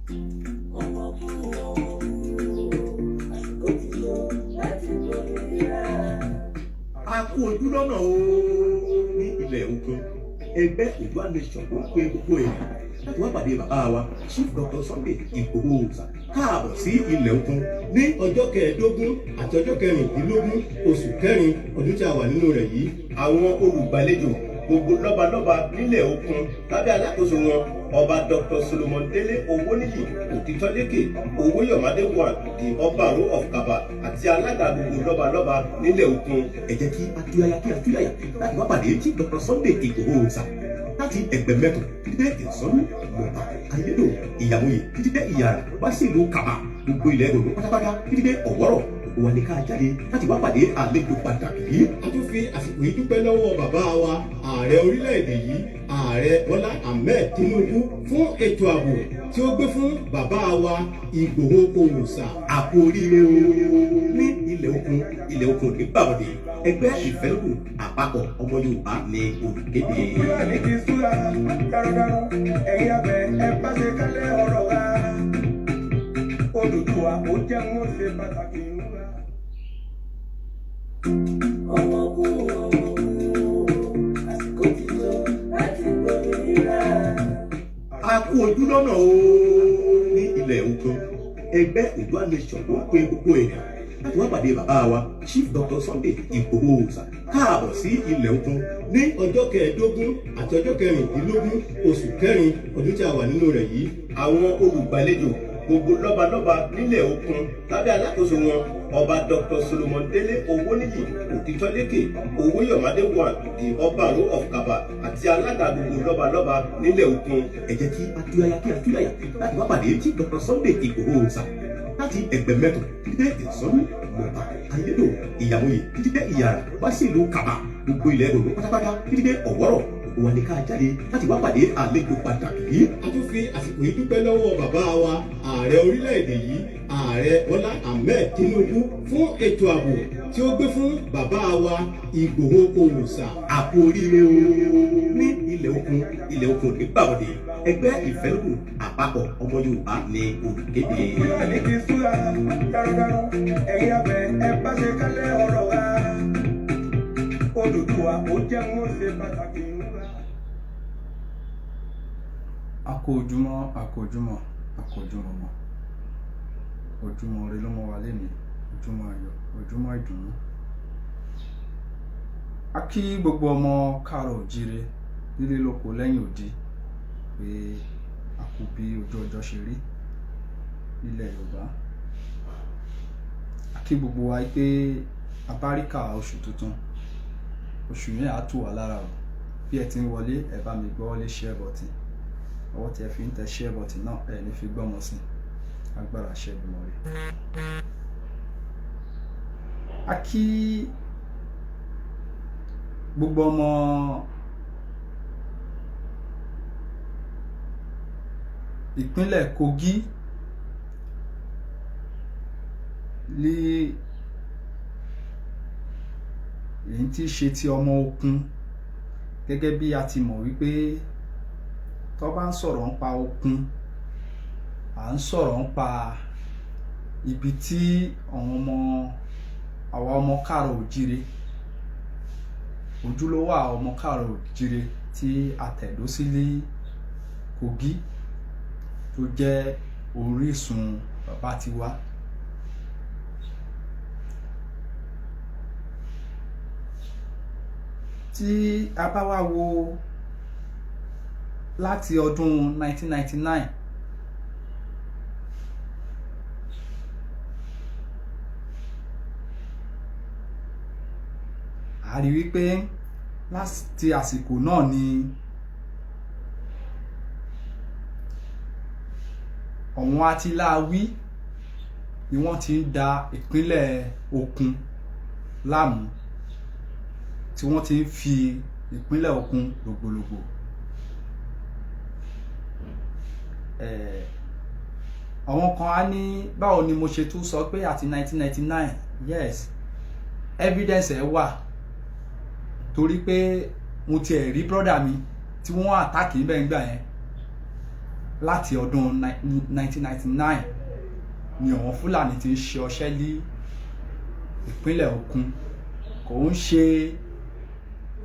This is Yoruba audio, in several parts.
A kú ojú lọ́nà o ní ilẹ̀ Ògùn. Ẹgbẹ́ Oòduà Nation ló ń pe gbogbo èèyàn láti wá pàdé bàbá wa Chief Dr. Sunday Igboho Oòṣà káàbọ̀ sí ilẹ̀ Ògùn ní ọjọ́ 15 àti ọjọ́ 16 oṣù kẹrin ọdún tí a wà nínú rẹ̀ yìí. Àwọn olùgbàlejò gbogbo lọ́balọ́ba nílẹ̀ Ògùn lábẹ́ alákòóso wọn ọba Dr. Solomon Délé Owóníyì Òtítọ́lékè Owóyọ̀mádé one the Ọbaàró of Kaba àti alága gbogbo lọ́balọ́ba nílẹ̀ Ògùn. Ẹ jẹ́ kí atúyàyà láti wá pàdé Chief Dr. Sunday Igboho Oòṣà láti Ẹgbẹ̀mẹ́kùn títí dé Ìsọ̀lú Mọ̀tà Ayédò Ìyàwóyè títí dé Ìyàrá wá sí ìlú Kaba gbogbo ilẹ̀ Ògùn pátápátá títí dé Ọ̀wọ́rọ̀ wà ní ká jáde láti wá pàdé àlejò pàtàkì yìí. A tún fi àsìkò yìí dúpẹ́ lọ́wọ́ bàbá wa ààrẹ orílẹ̀-èdè yìí ààrẹ Bọ́lá Ahmed Tinubu fún ètò ààbò tí ó gbé fún bàbá wa Igboho Oòṣà. Àpò oríire o ní ilẹ̀ Ògùn ní gbàbọ̀dé ẹgbẹ́ ìfẹ́lùkù àpapọ̀ ọmọ Yorùbá ní olùkéde. ẹni kì í súra dáradára ẹ̀yin abẹ ẹ bá ṣe kálẹ̀ ọ̀rọ̀ wa Odùduwà ó jẹ́ wọn ṣe pàtàkì ńlá. A kú ojú lọ́nà o ní ilẹ̀ Ògùn. Ẹgbẹ́ Oòduà Nation ló ń pe gbogbo èèyàn láti wá pàdé bàbá wa Chief Dr. Sunday Igboho Oòṣà káàbọ̀ sí ilẹ̀ Ògùn ní ọjọ́ 15 àti ọjọ́ 16 oṣù kẹrin ọdún tí a wà nínú rẹ̀ yìí. Àwọn olùgbàlejò gbogbo lọ́balọ́ba nílẹ̀ Ògùn lábẹ́ alákòóso wọn ọba Dr. Solomon Délé Owóníyì Òtítọ́lékè Owóyọ̀mádé one the Ọbaàró of Kaba àti alága gbogbo lọ́balọ́ba nílẹ̀ Ògùn. Ẹ jẹ́ kí atúyàyà láti wá pàdé Chief Dr. Sunday Igboho Oòṣà láti Ẹgbẹ̀mẹ́kùn títí dé Ìsọ̀lú Mọ̀tà Ayédò Ìyàwóyè títí dé Ìyàrá wá sí ìlú Kaba gbogbo ilẹ̀ Ògùn pátápátá títí dé Ọ̀wọ́rọ̀ wà ní ká jáde láti wá pàdé àlejò pàtàkì yìí. A tún fi àsìkò yìí dúpẹ́ lọ́wọ́ bàbá wa ààrẹ orílẹ̀-èdè yìí ààrẹ Bọ́lá Ahmed Tinubu fún ètò ààbò tí ó gbé fún bàbá wa Igboho Oòṣà. Àpò oríire o ní ilẹ̀ Ògùn ní gbàbọ̀dé ẹgbẹ́ ìfẹ́lùkù àpapọ̀ ọmọ Yorùbá ní olùkéde. ẹni kì í súra dáradára ẹ̀yin abẹ ẹ bá ṣe kálẹ̀ ọ̀rọ̀ wa Odùduwà ó jẹ́ wọn ṣe pàtàkì ńlá. Akójúmọ́ mọ́ ojúmọ́ rẹ ló mọ́ wa lẹ́nu ojúmọ́ ayọ̀ ojúmọ́ ìdùnnú. A kí gbogbo ọmọ káàárọ̀ oòjíire nílé lóko lẹ́yìn odi pé a kú bí ojú ọjọ́ ṣe rí nílẹ̀ Yorùbá. A kí gbogbo wa pé abáríkà oṣù tuntun oṣù yẹn á tù wá lára o. Bí ẹ ti ń wọlé ẹ bá mi gbọ́ lé share button ọwọ́ tí ẹ fi ń tẹ share button náà ẹ ní fi gbọ́mọ sí agbára ṣẹ́gun rẹ̀. A kí gbogbo ọmọ ìpínlẹ̀ Kogi lé èyí tí í ṣe ti ọmọ Òkun gẹ́gẹ́ bí a ti mọ̀ wípé tó bá ń sọ̀rọ̀ nípa Òkun à ń sọ̀rọ̀ nípa ibi tí àwa ọmọ káàárọ̀ oòjíire ojúlówó àwọn ọmọ káàárọ̀ oòjíire tí a tẹ̀dó sí ní Kogi tó jẹ́ orísun bàbá tiwa. Tí a bá wá wo láti ọdún 1999 a rí wípé láti àsìkò náà ni ọ̀wọ́n atiláwí ni wọ́n ti ń da ìpínlẹ̀ Òkun láàmú tí wọ́n ti ń fi ìpínlẹ̀ Òkun lògbòlògbò. Àwọn kan á ní báwo ni mo ṣe tún sọ pé àti 1999 yes evidence ẹ wà torí pé mo tiẹ̀ rí brother mi tí wọ́n àtàkì níbẹ̀ nígbà yẹn láti ọdún 1999 ni àwọn Fúlàní ti ń ṣe ọṣẹ́ ní ìpínlẹ̀ Ògùn. Kò ń ṣe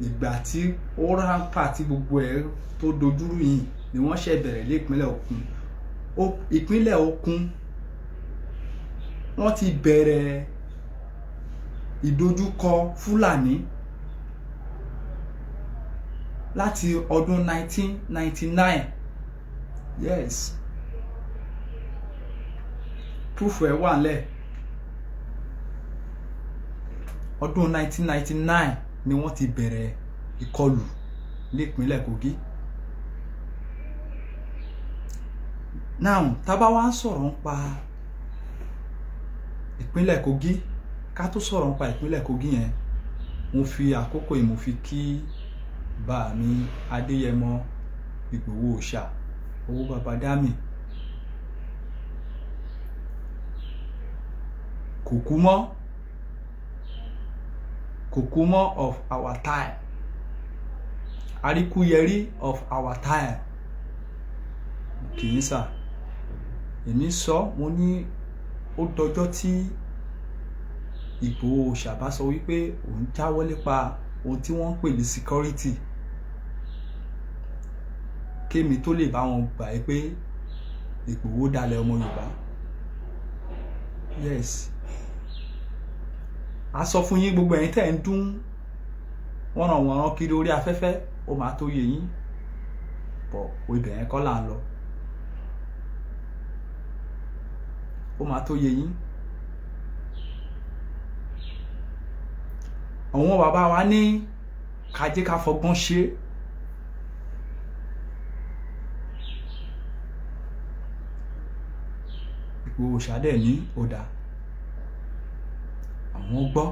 ìgbà tí ó ráńpà tí gbogbo ẹ̀ tó dojúrú yìí ni wọ́n ṣe bẹ̀rẹ̀ ní ìpínlẹ̀ Ògùn. Ìpínlẹ̀ Ògùn wọ́n ti bẹ̀rẹ̀ ìdojúkọ Fúlàní láti ọdún 1999. Yes, proof ẹ̀ wà nílẹ̀. Ọdún 1999 ni wọ́n ti bẹ̀rẹ̀ ìkọlù ní ìpínlẹ̀ Kogi. Now tá bá wá ń sọ̀rọ̀ nípa ìpínlẹ̀ Kogi, ká tó sọ̀rọ̀ nípa ìpínlẹ̀ Kogi yẹn, mo fi àkókò yìí mo fi kí bá mi Adéyẹmọ Ìgbòho Òòṣà, owó baba Dami, Kòkúmọ́ of our time, Àríkúyẹrí of our time. Kì í sà, èmi sọ, mo ní ó dọjọ́ tí Ìgbòho Òòṣà bá sọ wípé òun jáwọ́ nípa ohun tí wọ́n ń pè ní security, kémi tó lè bá wọn gbà pé Ìgbòho dalẹ̀ ọmọ Yorùbá. Yes, a sọ fún yín, gbogbo ẹ̀yin tẹ́ ń dún wọ́nranwọ̀nran kiri orí afẹ́fẹ́, ó máa tó yé yín, bọ̀ ibẹ̀ yẹn kọ́ là ń lọ. Ó máa tó yé yín. Àwọn bàbá wa ní ká jẹ́ ká fọgbọ́n ṣe. Ìgbòho Òòṣà dẹ̀ ní ó dáa, àwọn gbọ́.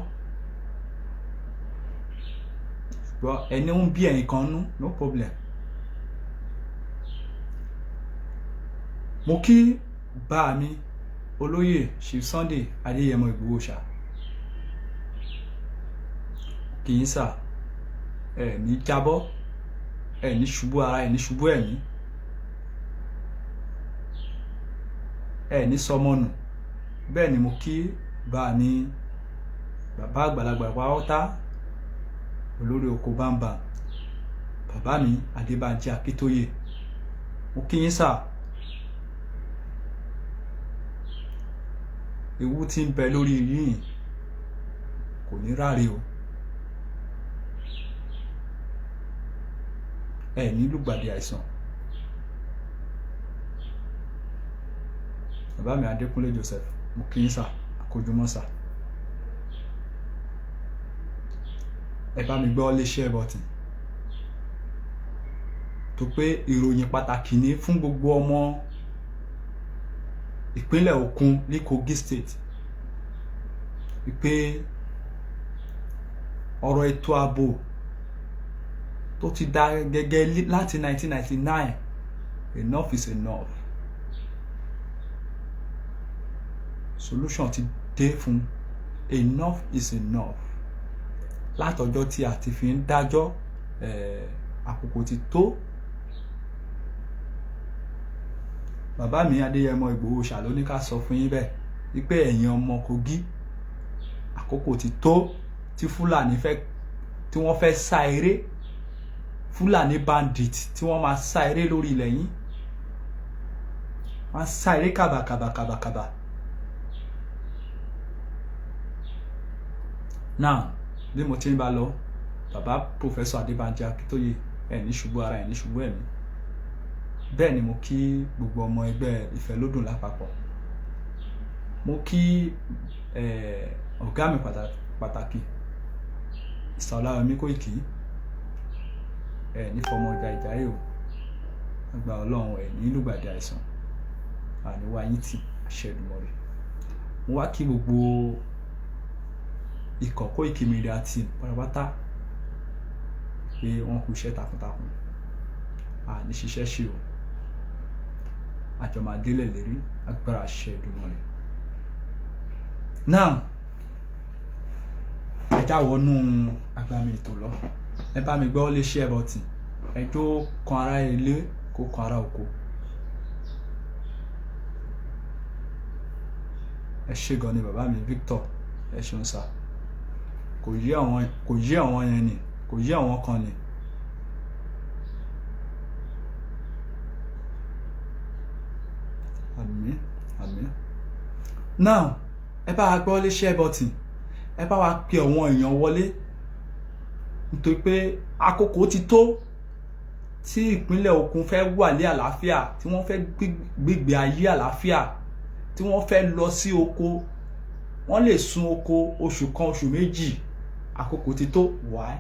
Ṣùgbọ́n ẹni ń bí ẹ̀yin kan nú, no problem. Mo kí bá mi olóyè Chief Sunday Adéyẹmọ Ìgbòho Òòṣà. Kì í sà, ẹ ní jábọ́, ẹ ní ṣubú ara, ẹ ní ṣubú ẹ̀mí, ẹ ní sọmọnù. Bẹ́ẹ̀ ni mo kí bá mi bàbá àgbàlagbà pàápàá, olórí oko bámbà, bàbá mi Adébánjí Akíntóyè. Mo kí yín sà. Ewu tí ń bẹ lórí yín kò ní ráre o. Ẹ ní lùgbàdì àìsàn. Bàbá mi Adékúnlé Joseph, mo kí yín sà, àkójúmọ́ sà. Ẹ bá mi gbọ́ lé share button, tó pé ìròyìn pàtàkì ní fún gbogbo ọmọ ìpínlẹ̀ Ògùn ní Kogi State, wípé ọ̀rọ̀ ètò ààbò tó ti dá gẹ́gẹ́ láti 1999, enough is enough. Solution ti dé fún enough is enough. Látọjọ́ tí a ti fi ń dájọ́, àkókò ti tó. Bàbá mi Adéyẹmọ Ìgbòho Òòṣà ló ní ká sọ fún yín bẹ́ẹ̀, wípé ẹ̀yin ọmọ Kogi, àkókò ti tó tí Fúlàní tí wọ́n fẹ́ sá eré, Fúlàní bandit tí wọ́n máa sá eré lórí ilẹ̀ yín. Wọ́n sá eré kàbàkàbàkàbàkàbà. Now, bí mo ti ń bá lọ, bàbá Professor Adébánjí Akíntóyè, ẹ ní ṣubú ara, ẹ ní ṣubú ẹ̀mí. Bẹ́ẹ̀ ni mo kí gbogbo ọmọ ẹgbẹ́ Ìfẹ́lódùn lápapọ̀. Mo kí ọ̀gá mi pàtàkì Mr. Ọláyọmí Kóìkí, ẹ ní fọmọ ọjà ìjáyé o, àgbà Ọlọ́run, ẹ ní lùgbàdì àìsàn, àníwá yín tì, àṣẹ Èdùmàrè. Mo wá kí gbogbo ikọ̀ Koiki Media team pátápátá pé wọ́n kú iṣẹ́ takuntakun, àní ṣiṣẹ́ ṣe o, àjọ máa délẹ̀ lérí, agbára àṣẹ Èdùmàrè. Now, ẹjá wọnú agbami ètò lọ. Ẹ bá mi gbọ́ lé share button, ẹ tó kan ará ilé kó kan ará oko. ẹ ṣé gan ni bàbá mi Victor, ẹ ṣeun sá. Kò yé àwọn yẹn ni, kò yé àwọn kan ni. Àmín. Now ẹ bá wa gbọ́ lé share button, ẹ bá wa pe àwọn èèyàn wọlé, nítorí pé àkókò ti tó tí ìpínlẹ̀ Ògùn fẹ́ wà ní àlàáfíà, tí wọ́n fẹ́ gbégbé ayé àlàáfíà, tí wọ́n fẹ́ lọ sí oko, wọ́n lè sun oko oṣù kan oṣù méjì. Àkókò ti tó. Why?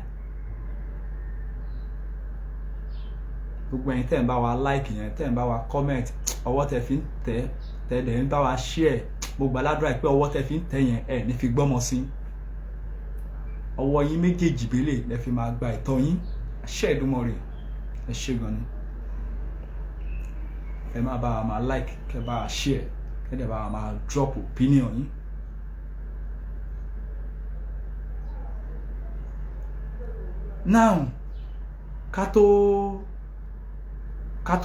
Gbogbo ẹ̀yin tẹ́ ń bá wa like yẹn, tẹ́ ń bá wa comment, ọwọ́ tẹ́ fi ń tẹ̀, tẹ́ dẹ̀ ń bá wa share, mo gbà ládùúrà pé ọwọ́ tẹ́ fi ń tẹ̀ yẹn ẹ̀ ní fi gbọ́mọ sí. Ọwọ́ yín méjèèjì bélé lẹ fi máa gba ìtọ́ yín. Àṣẹ Èdùmàrè, ẹ ṣé gan ni. Ẹ máa bá wa máa like, kẹ́ bá wa share, kẹ́ dẹ̀ bá wa máa drop opinion yín. Now ká tó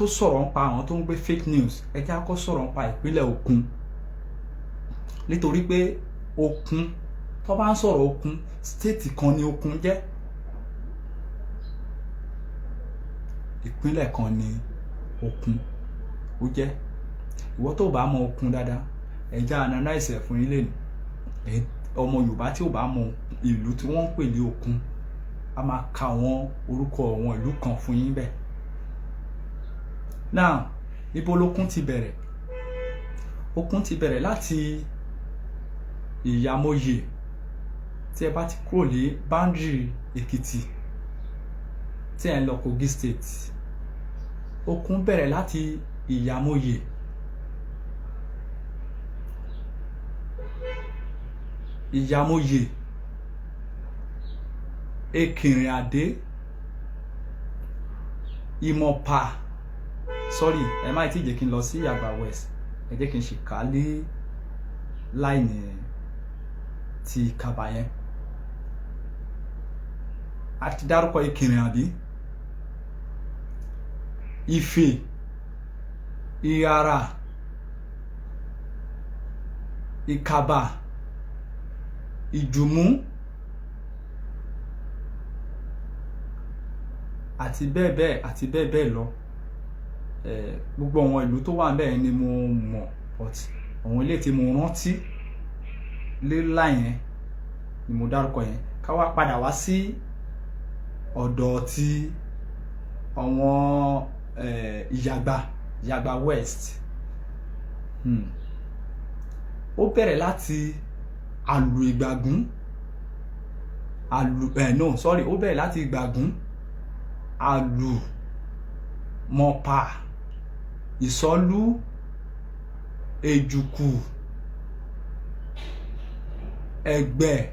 sọ̀rọ̀ nípa àwọn tó ń gbé fake news, ẹ jẹ́ kó sọ̀rọ̀ nípa ìpínlẹ̀ Ògùn, nítorí pé Ògùn, tó bá ń sọ̀rọ̀ Ògùn, state kan ni Ògùn jẹ́, ìpínlẹ̀ kan ni Ògùn ó jẹ́. Ìwọ tó bá mọ Ògùn dáadáa, ẹ jẹ́ analyze ẹ̀ fún ilé ni. Ọmọ Yorùbá tí ò bá mọ ìlú tí wọ́n ń pè ní Ògùn, a máa ka àwọn orúkọ àwọn ìlú kan fún yín bẹ́ẹ̀. Now ibo l'Ògùn ti bẹ̀rẹ̀? Ògùn ti bẹ̀rẹ̀ láti Ìyàmóye, tí ẹ bá ti kúrò ní boundary Èkìtì tí ẹ ń lọ Kogi state. Ògùn bẹ̀rẹ̀ láti Ìyàmóye, Èkìrìn-Àdé, Ìmọ̀pà, sorry ẹ má tí jẹ́ kí n lọ sí Àgbà West, ẹ jẹ́ kí n ṣe kà lé láìní ti Kaba yẹn. A ti dárúkọ Ìkìrìn-Àdé, Ifẹ̀, Ìyàrá, Ìkàbà, Ìjùmú àti bẹ́ẹ̀ bẹ́ẹ̀ lọ. Gbogbo àwọn ìlú tó wà ńbẹ̀ ni mo mọ̀, but àwọn ilé tí mo rántí lílá yẹn ni mo dárúkọ yẹn. Ká wá padà wá sí ọ̀dọ̀ tí àwọn Ìyàgbà West. Ó bẹ̀rẹ̀ láti Àlù Ìgbàgún, ó bẹ̀rẹ̀ láti Ìgbàgún, Àlù, Mọ̀pà, Ìsọ̀lú, Èjùkù, Ẹ̀gbẹ́.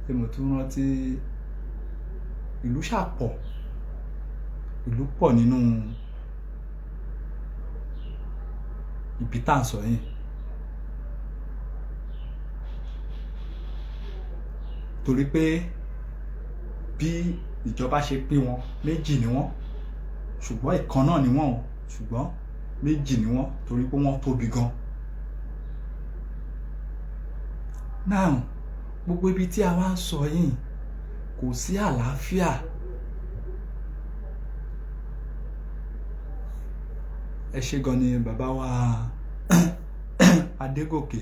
Ṣé mo tún rántí ìlú ṣàpọ̀, ìlú pọ̀ nínú ibi tá à ń sọ yìí. Torí pé bí ìjọba ṣe pín wọn, méjì ni wọ́n, ṣùgbọ́n ìkan náà ni wọ́n, ṣùgbọ́n méjì ni wọ́n, torí pé wọ́n tóbi gan. Now gbogbo ibi tí a wá ń sọ yìí kò sí àlàáfíà. Ẹ ṣé gan ni bàbá wa Adégòkè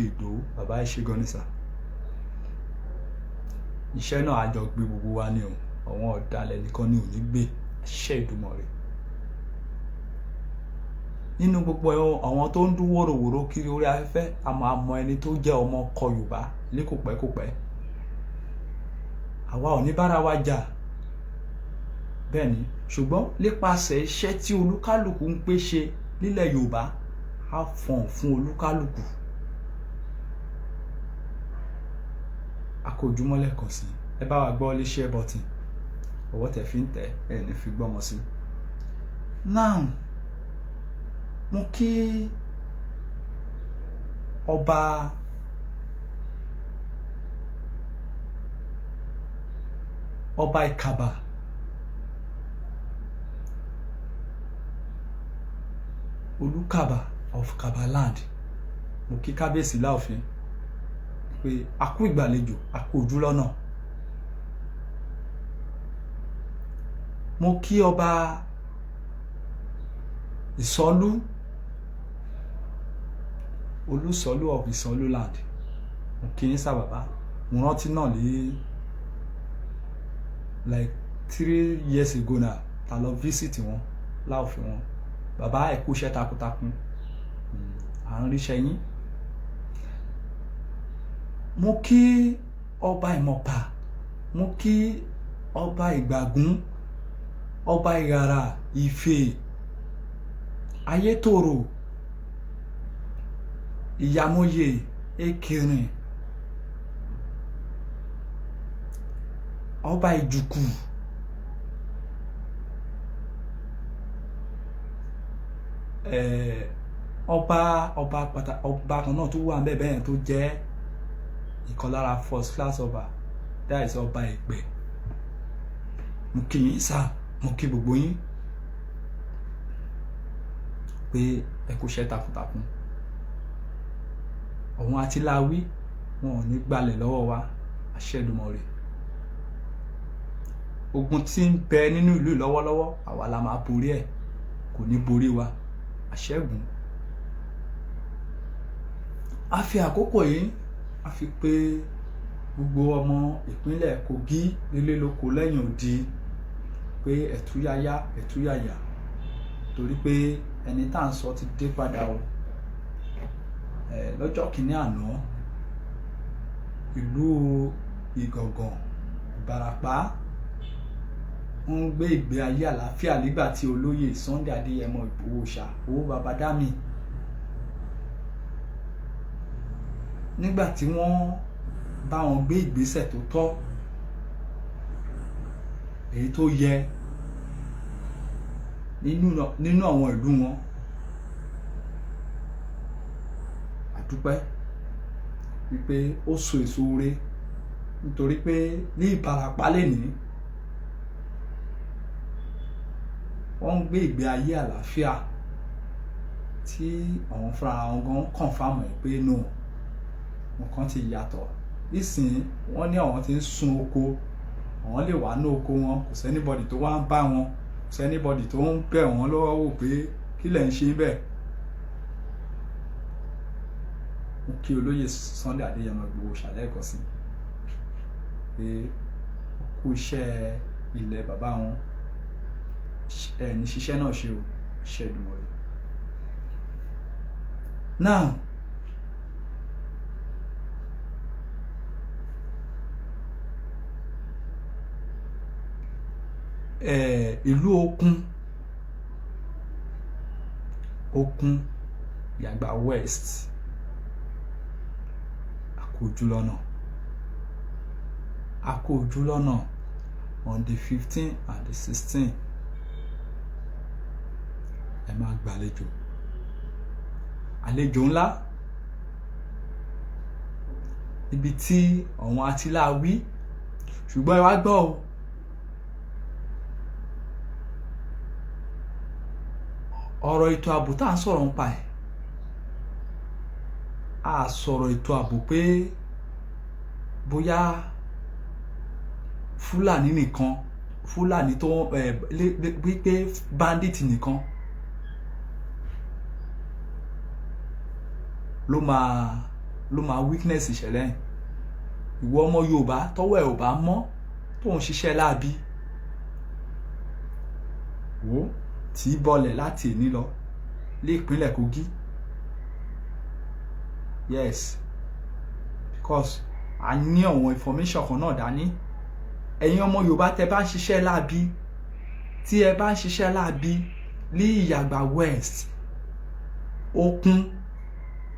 Ìdòwú, bàbá ẹ ṣé gan ni sà. Iṣẹ́ náà á jọ gbé gbogbo wa ni o, àwọn ọ̀dàlẹ̀ nìkan ni ò ní gbé. Àṣẹ Èdùmàrè. Nínú gbogbo àwọn tó ń dún wòròwòrò kiri orí afẹ́fẹ́, a máa mọ ẹni tó jẹ́ ọmọ ọkọ Yorùbá ní kòpẹ́kòpẹ́. Àwa ò ní bára wa jà, bẹ́ẹ̀ ni, ṣùgbọ́n nípasẹ̀ iṣẹ́ tí olúkálùkù ń pè ṣe nílẹ̀ Yorùbá, á fọ̀n fún olúkálùkù. Àkójúmọ́ lẹ́ẹ̀kan sí, ẹ bá wa gbọ́ lé share button, ọwọ́ tẹ́ fi ń tẹ̀ ẹ ní fi gbọ́mọ sí. Now mo kí ọba Ìkàbà, Olúkàbà of Kabaland. Mo kí kábíyèsí láòfin pé a kú ìgbàlejò, a kú ojú lọ́nà. Mo kí ọba Ìsọlú, Olúsọlú of Ìsọlúland. Mo kí yín sá bàbá. Mo rántí náà like 3 years ago náà ta lọ visit wọn láòfin wọn. Bàbá ẹ kú iṣẹ́ takuntakun, à ń ríṣẹ́ yín. Mo kí ọba Ìmọ̀pà, mo kí ọba Ìgbàgún, ọba Ìràrà, Ifẹ̀, Ayétòrò, Ìyàmóye, Èkìrìn, ọba Ìjùkù, ọba kan náà tó wà ńbẹ̀ bẹ́ẹ̀ tó jẹ́ ìkan lára first class ọba, that is ọba Ẹ̀gbẹ́. Mo kí yín sá, mo kí gbogbo yín pé ẹ kú iṣẹ́ takuntakun. Àwọn àtìláwí wọn ò ní gbalẹ̀ lọ́wọ́ wa, àṣẹ Èdùmàrè. Ogun tí ń bẹ nínú ìlú lọ́wọ́lọ́wọ́ àwa la máa borí ẹ̀, kò ní borí wa, àṣẹ́gun. A fi àkókò yìí a fi pé gbogbo ọmọ ìpínlẹ̀ Kogi nílé lóko lẹ́yìn odi pé ẹ̀túyáyá ẹ̀túyàyà, torí pé ẹni tá à ń sọ ti dé padà o. Lọ́jọ́ kìíní àná ìlú Ìgàngàn, Ìbàràpá ń gbé ìgbé ayé àlàáfíà nígbà tí olóyè Sunday Adéyẹmọ Ìgbòho Òòṣà, owó baba Dami, nígbà tí wọ́n bá wọn gbé ìgbésẹ̀ tó tọ́, èyí tó yẹ nínú àwọn ìlú wọn. Àdúpẹ́ wípé ó so èso ire, nítorí pé ní Ìbàràpá lénìí wọ́n ń gbé ìgbé ayé àlàáfíà tí àwọn fúnra wọn gan confirm ẹ̀ pé no, nǹkan ti yàtọ̀. Nísìnyí wọ́n ní àwọn ti ń sun oko, àwọn lè wà ní oko wọn, kò sẹ́nibọ̀dì tó wá ń bá wọn, kò sẹ́nibọ̀dì tó ń bẹ̀ wọ́n lọ́wọ́ wò pé kí lẹ̀ ń ṣe bẹ́ẹ̀. Mo kí olóyè Sunday Adéyẹmọ Ìgbòho Òòṣà lẹ́ẹ̀kan sí pé ó kú iṣẹ́ ilẹ̀ bàbá wọn, ní ṣiṣẹ́ náà ṣe o, iṣẹ́ Èdùmàrè. Now ìlú Òkun Yàgbà West, a kú ojú lọ́nà on the 15 and the 16. Ẹ máa gbàlejò, àlejò ńlá, ibi tí àwọn àtìláwí, ṣùgbọ́n ẹ wá gbọ́ o, ọ̀rọ̀ ètò ààbò tá à ń sọ̀rọ̀ nípa ẹ̀, a sọ̀rọ̀ ètò ààbò pé bóyá Fúlàní nìkan, Fúlàní tó wípé bandit nìkan ló máa weakness ìṣẹ̀lẹ̀. Ìwọ ọmọ Yorùbá tọ́wọ́ ẹ̀ ò bá mọ́ tó ń ṣiṣẹ́ láabi, wò tí bọ́lẹ̀ láti èní lọ lé ìpínlẹ̀ Kogi. Yes, because a ní àwọn information kan náà dání. Ẹ̀yin ọmọ Yorùbá tẹ́ bá ń ṣiṣẹ́ láabi, tí ẹ bá ń ṣiṣẹ́ láabi ní Ìyàgbà West, Òkun,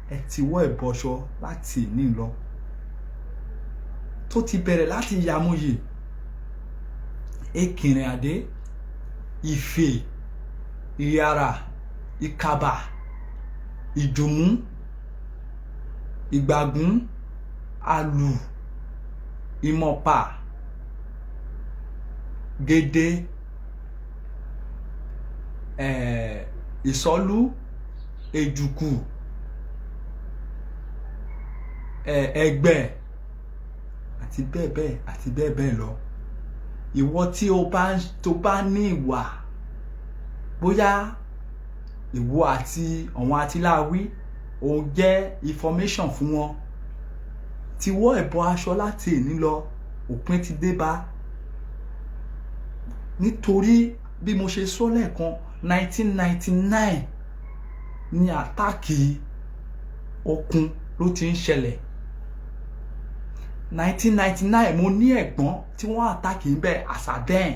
ẹ ti wọ́ ìbọṣọ láti èní lọ, tó ti bẹ̀rẹ̀ láti Ìyàmóye, Èkìrìn Àdé, Ifẹ̀, Ìràrà, Ìkàbà, Ìdùmú, Ìgbàgún, Àlù, Ìmọ̀pà, Gèdè, Ìsọlú, Èjùkù, Ẹ̀gbẹ́ àti bẹ́ẹ̀ bẹ́ẹ̀ àti bẹ́ẹ̀ bẹ́ẹ̀ lọ. Ìwọ tí tó bá ní ìwà, bóyá ìwọ àti àwọn àtìláwí ó jẹ́ information fún wọn, tí wọ́ ẹ̀bọ aṣọ láti èní lọ, òpin ti dé bá. Nítorí bí mo ṣe sọ lẹ́ẹ̀kan, 1999 ni àtáàkì okun ló ti ń ṣẹlẹ̀. 1999 mo ní ẹ̀gbọ́n tí wọ́n àtáàkì ń bẹ àsàdẹ́n.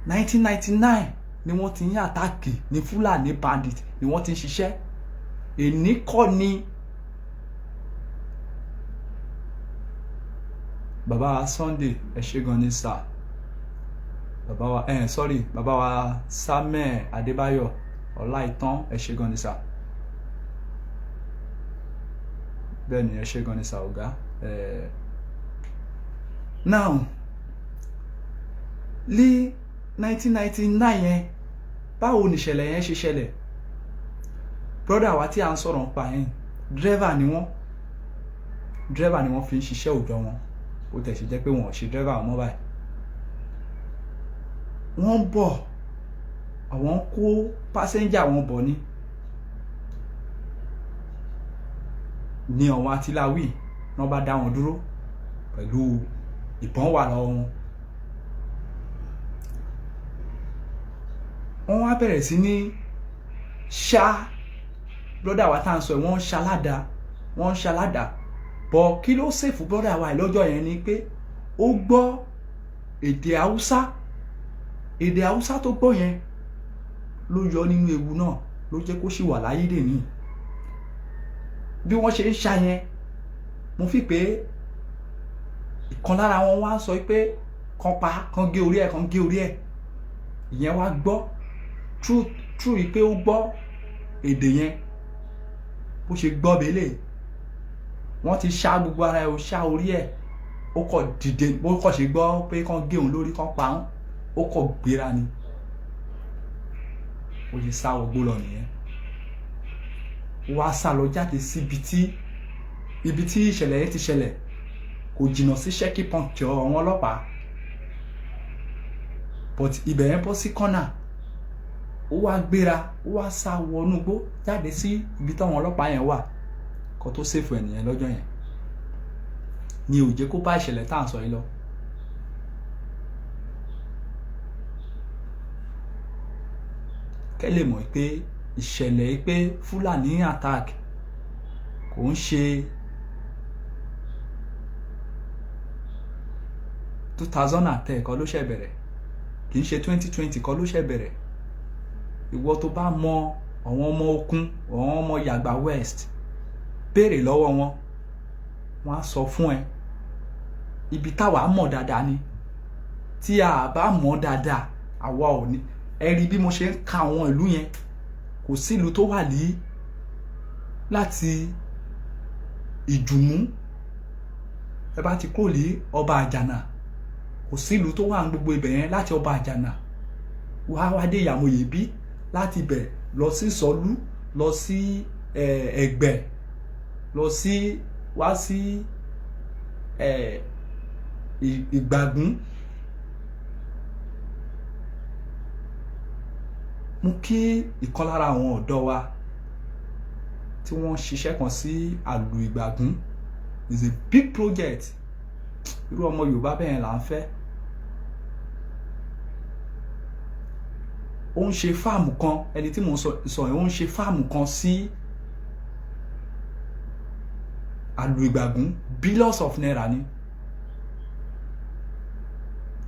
1999 ni wọ́n ti ń àtáàkì ní Fúlàní bandit ni wọ́n ti ń ṣiṣẹ́. Èní kọ́ ni bàbá wa Sunday ẹ ṣé gan ni sir. Bàbá wa bàbá wa Samuel Adébáyọ̀ Ọláìtàn ẹ ṣé gan ni sir. Bẹ́ẹ̀ ni ẹ ṣé gan ni sir ọ̀gá. Now ní 1999 yẹn, báwo ni ìṣẹ̀lẹ̀ yẹn ṣe ṣẹlẹ̀? Brother wa tí a ń sọ̀rọ̀ nípa yẹn, driver ni wọ́n fi ń ṣiṣẹ́ òòjọ́ wọn, ó tẹ̀ ṣe jẹ́ pé wọn ò ṣe driver mọ́ báyìí. Wọ́n ń bọ̀, àwọn kó passenger wọn bọ̀ ní àwọn àtìláwí náà bá dá wọn dúró pẹ̀lú ìbọn wà lọ́wọ́ wọn. Wọ́n wá bẹ̀rẹ̀ sí ní ṣá brother wa tá à ń sọ wọ́n ń ṣaládàá. Bọ̀ kí ló sèfù brother wa lọ́jọ́ yẹn ni pé ó gbọ́ èdè Haúsá tó gbọ́ yẹn ló yọ nínú ewu náà, ló jẹ́ kó ṣì wà láyé dè ní. Bí wọ́n ṣe ń ṣá yẹn, mo fi pé ìkan lára wọn wá sọ pé kan gé orí ẹ̀. Ìyẹn wá gbọ́ true pé ó gbọ́ èdè yẹn. Bó ṣe gbọ́ bẹ́lẹ̀, wọ́n ti ṣá gbogbo ara ẹ̀, ó ṣá orí ẹ̀, ó kọ̀ dìde, bó kọ̀ ṣe gbọ́ pé kan gé òun lórí, kan pa òun, ó kọ̀ gbéra ni. Ó ṣe sá ogbó lọ nìyẹn. Wá sá lọ jáde sí ibi tí ìṣẹ̀lẹ̀ yẹn ti ṣẹlẹ̀, kò jìnnà sí Ṣẹ́kí pọ́ǹkì àwọn ọlọ́pàá. But ibẹ̀ yẹn bọ́ sí kọ́nà, ó wá gbéra, ó wá sá wọnú igbó jáde sí ibi táwọn ọlọ́pàá yẹn wà, kó tó sèfù ẹnìyẹn lọ́jọ́ yẹn ni ò jẹ́ kó bá ìṣẹ̀lẹ̀ tá à ń sọ yìí lọ. Kẹ́ lè mọ̀ pé ìṣẹ̀lẹ̀ pé Fúlàní attack kò ń ṣe 2010 kọ́ ló ṣe bẹ̀rẹ̀, kì í ṣe 2020 kọ́ ló ṣe bẹ̀rẹ̀. Ìwọ tó bá mọ àwọn ọmọ Okun, àwọn ọmọ Yàgbà West, béèrè lọ́wọ́ wọn, wọ́n á sọ fún ẹ. Ibi táwa mọ̀ dáadáa ni, tí a bá mọ̀ dáadáa àwa ò ní. Ẹ rí bí mo ṣe ń ka àwọn ìlú yẹn, kò sí ìlú tó wà ní láti Ìjùmú, ẹ bá ti kúrò ní Ọba Àjànà, kò sí ìlú tó wà ní gbogbo ibẹ̀ yẹn láti Ọba Àjànà wá dé Ìyàmóyè bí, láti bẹ̀ lọ sí Ìsọ̀lú, lọ sí Ẹ̀gbẹ́, lọ sí wá sí Ìgbàgún. Mú kí ìkan lára àwọn ọ̀dọ́ wa tí wọ́n ṣiṣẹ́ kan sí àlù Ìgbàgún, is a big project. Irú ọmọ Yorùbá bẹ́ẹ̀ là ń fẹ́. Ó ń ṣe fáàmù kan, ẹni tí mò ń sọ yẹn, ó ń ṣe fáàmù kan sí àlù Ìgbàgún, billions of naira ni.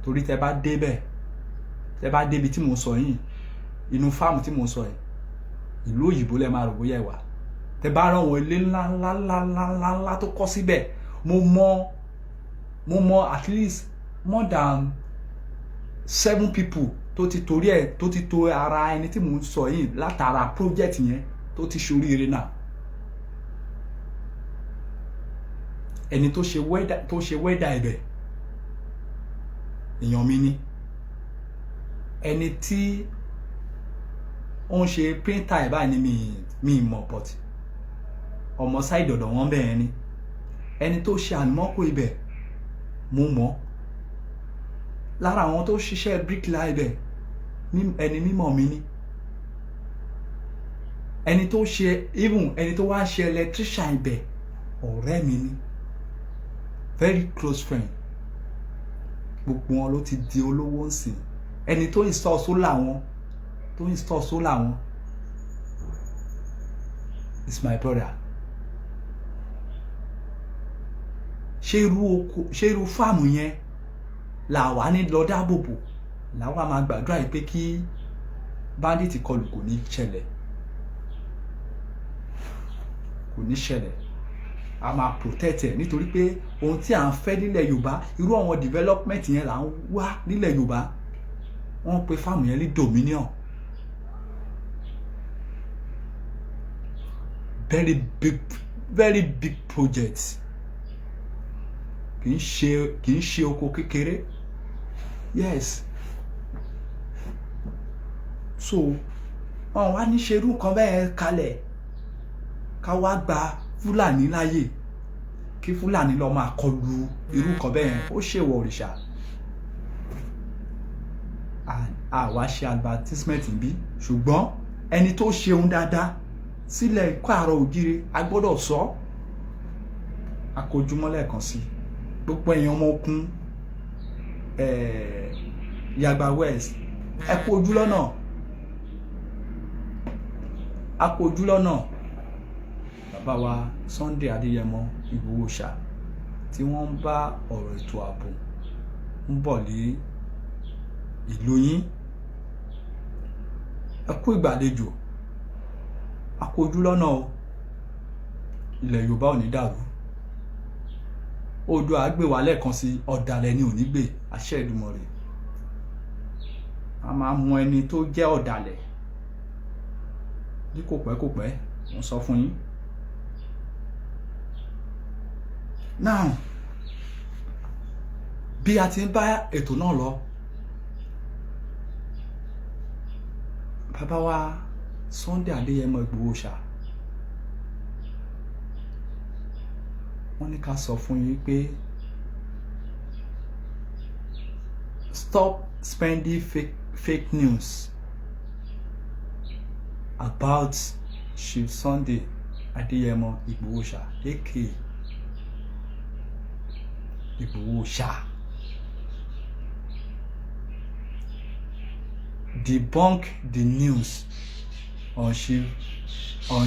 Torí tẹ́ bá débi tí mò ń sọ yìí, inú fáàmù tí mò ń sọ yìí, ìlú òyìnbó lẹ máa rò bóyá ẹ wà. Tẹ́ bá rán wọn ilé ńlá tó kọ́ síbẹ̀, mo mọ at least more than 7 people tó ti torí ẹ̀, tó ti to ara ẹni tí mò ń sọ yìí látara project yẹn tó ti ṣoríire náà. Ẹni tó ṣe wẹ́dà ibẹ̀, èèyàn mi ni. Ẹni tí ó ń ṣe printer ẹ̀ báyìí ni mi mọ̀ but ọmọ side ọ̀dọ̀ wọn bẹ́ẹ̀ ni ẹni tó ṣe àlùmọ́kò ibẹ̀ mo mọ̀ lára àwọn tó ṣiṣẹ́ bricklayer ibẹ̀ ẹni mímọ̀ mi ni ẹni tó ṣe even ẹni tó wá ṣe electrician ibẹ̀ ọ̀rẹ́ mi ni very close friend gbogbo wọn ló ti di olówó ńsìn ẹni tó install solar wọn is my brother. ṣé irú fáàmù yẹn là wá ní lọ dáàbòbò làwa máa gbàdúrà yìí pé kí bandit kọlù kò ní ṣẹlẹ̀ a máa protect ẹ̀ nítorí pé ohun tí à ń fẹ́ nílẹ̀ Yorùbá irú àwọn development yẹn là ń wá nílẹ̀ Yorùbá wọ́n pe fáàmù yẹn ní dominion very big project kì í ṣe oko kékeré yes so wọn wá ní ṣerú kan bẹ́ẹ̀ kalẹ̀ ká wá gba Fúlàní láàyè kí Fúlàní lọ máa kọlu irú kan bẹ́ẹ̀ ó ṣèwọ òrìṣà àwa ṣe advertisement bí ṣùgbọ́n ẹni tó ṣeun dáadáa sílẹ̀ Káàárọ̀ Oòjíire a gbọ́dọ̀ sọ akójúmọ́ lẹ́ẹ̀kan sí gbogbo èèyàn ọmọ ogun Yagba West ẹ kú ojú lọ́nà a kú ojú lọ́nà bàbá wa Sunday Adéyẹmọ Ìgbòho Òòṣà tí wọ́n ń bá ọ̀rọ̀ ètò ààbò ń bọ̀ lé ìlú yín ẹ kú ìgbàlejò a kú ojú lọ́nà o ilẹ̀ Yorùbá ò ní dàrú Oòduà á gbé wa lẹ́ẹ̀kan sí ọ̀dàlẹ̀ ni ò ní gbé àṣẹ Èdùmàrè a máa mú ẹni tó jẹ́ ọ̀dàlẹ̀ ní kò pẹ́ wọ́n sọ fún yín now bí a ti ń bá ètò náà lọ bàbá wa Sunday Adéyẹmọ Ìgbòho Òòṣà wọ́n ní ká sọ fún yín pé stop spending fake news about Chief Sunday Adéyẹmọ Ìgbòho Òòṣà aka Ìgbòho Òòṣà. Debunk the news on